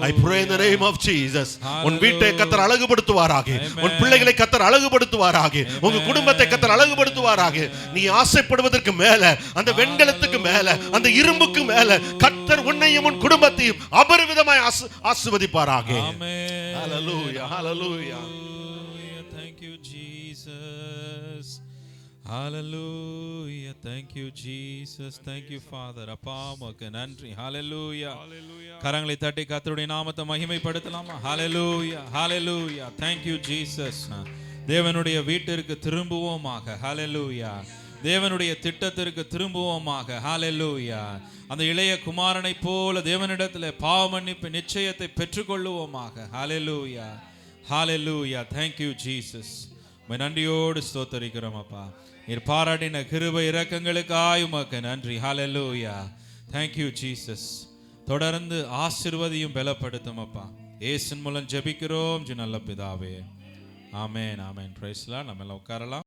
I pray in the name of Jesus. உன் வீட்டை கர்த்தர் அழகுபடுத்துவாராக. உன் பிள்ளைகளை கர்த்தர் அழகுபடுத்துவாராக. உங்க குடும்பத்தை கர்த்தர் அழகுபடுத்துவாராக. நீ ஆசைப்படுவதற்கு மேல அந்த வெண்கலத்துக்கு மேல அந்த இரும்புக்கு மேல கர்த்தர் உன்னையும் உன் குடும்பத்தையும் அபரிவிதமாய் ஆசீர்வதிப்பாராக. Amen. Hallelujah. Hallelujah. Thank you, Jesus. Hallelujah. Thank you, Jesus. Thank you, Father. அப்பா உமக்கு நன்றி. Hallelujah. கரங்களை தட்டி கர்த்தருடைய நாமத்தை மகிமைப்படுத்தலாமா? Hallelujah. Hallelujah. Thank you, Jesus. தேவனுடைய வீட்டிற்கு திரும்புவோமாக. Hallelujah. தேவனுடைய திட்டத்திற்கு திரும்புவோமாக. Hallelujah. அந்த இளைய குமாரனை போல தேவனிடத்தில் பாவ மன்னிப்பு நிச்சயத்தை பெற்றுக்கொள்ளுவோமாக. Hallelujah. Hallelujah. Thank you, Jesus. நன்றியோடு ஸ்தோத்தரிக்கிறோம் அப்பா. நீர் பாராட்டின கிருபை இரக்கங்களுக்காய் உமக்கு நன்றி. Hallelujah. Thank you, Jesus. தொடர்ந்து ஆசீர்வதியும் பலப்படுத்தும் அப்பா. இயேசுவின் மூலம் ஜெபிக்கிறோம் நல்ல பிதாவே. Amen. Amen. Praise the lord. நம்ம எல்லாம் உட்காரலாம்.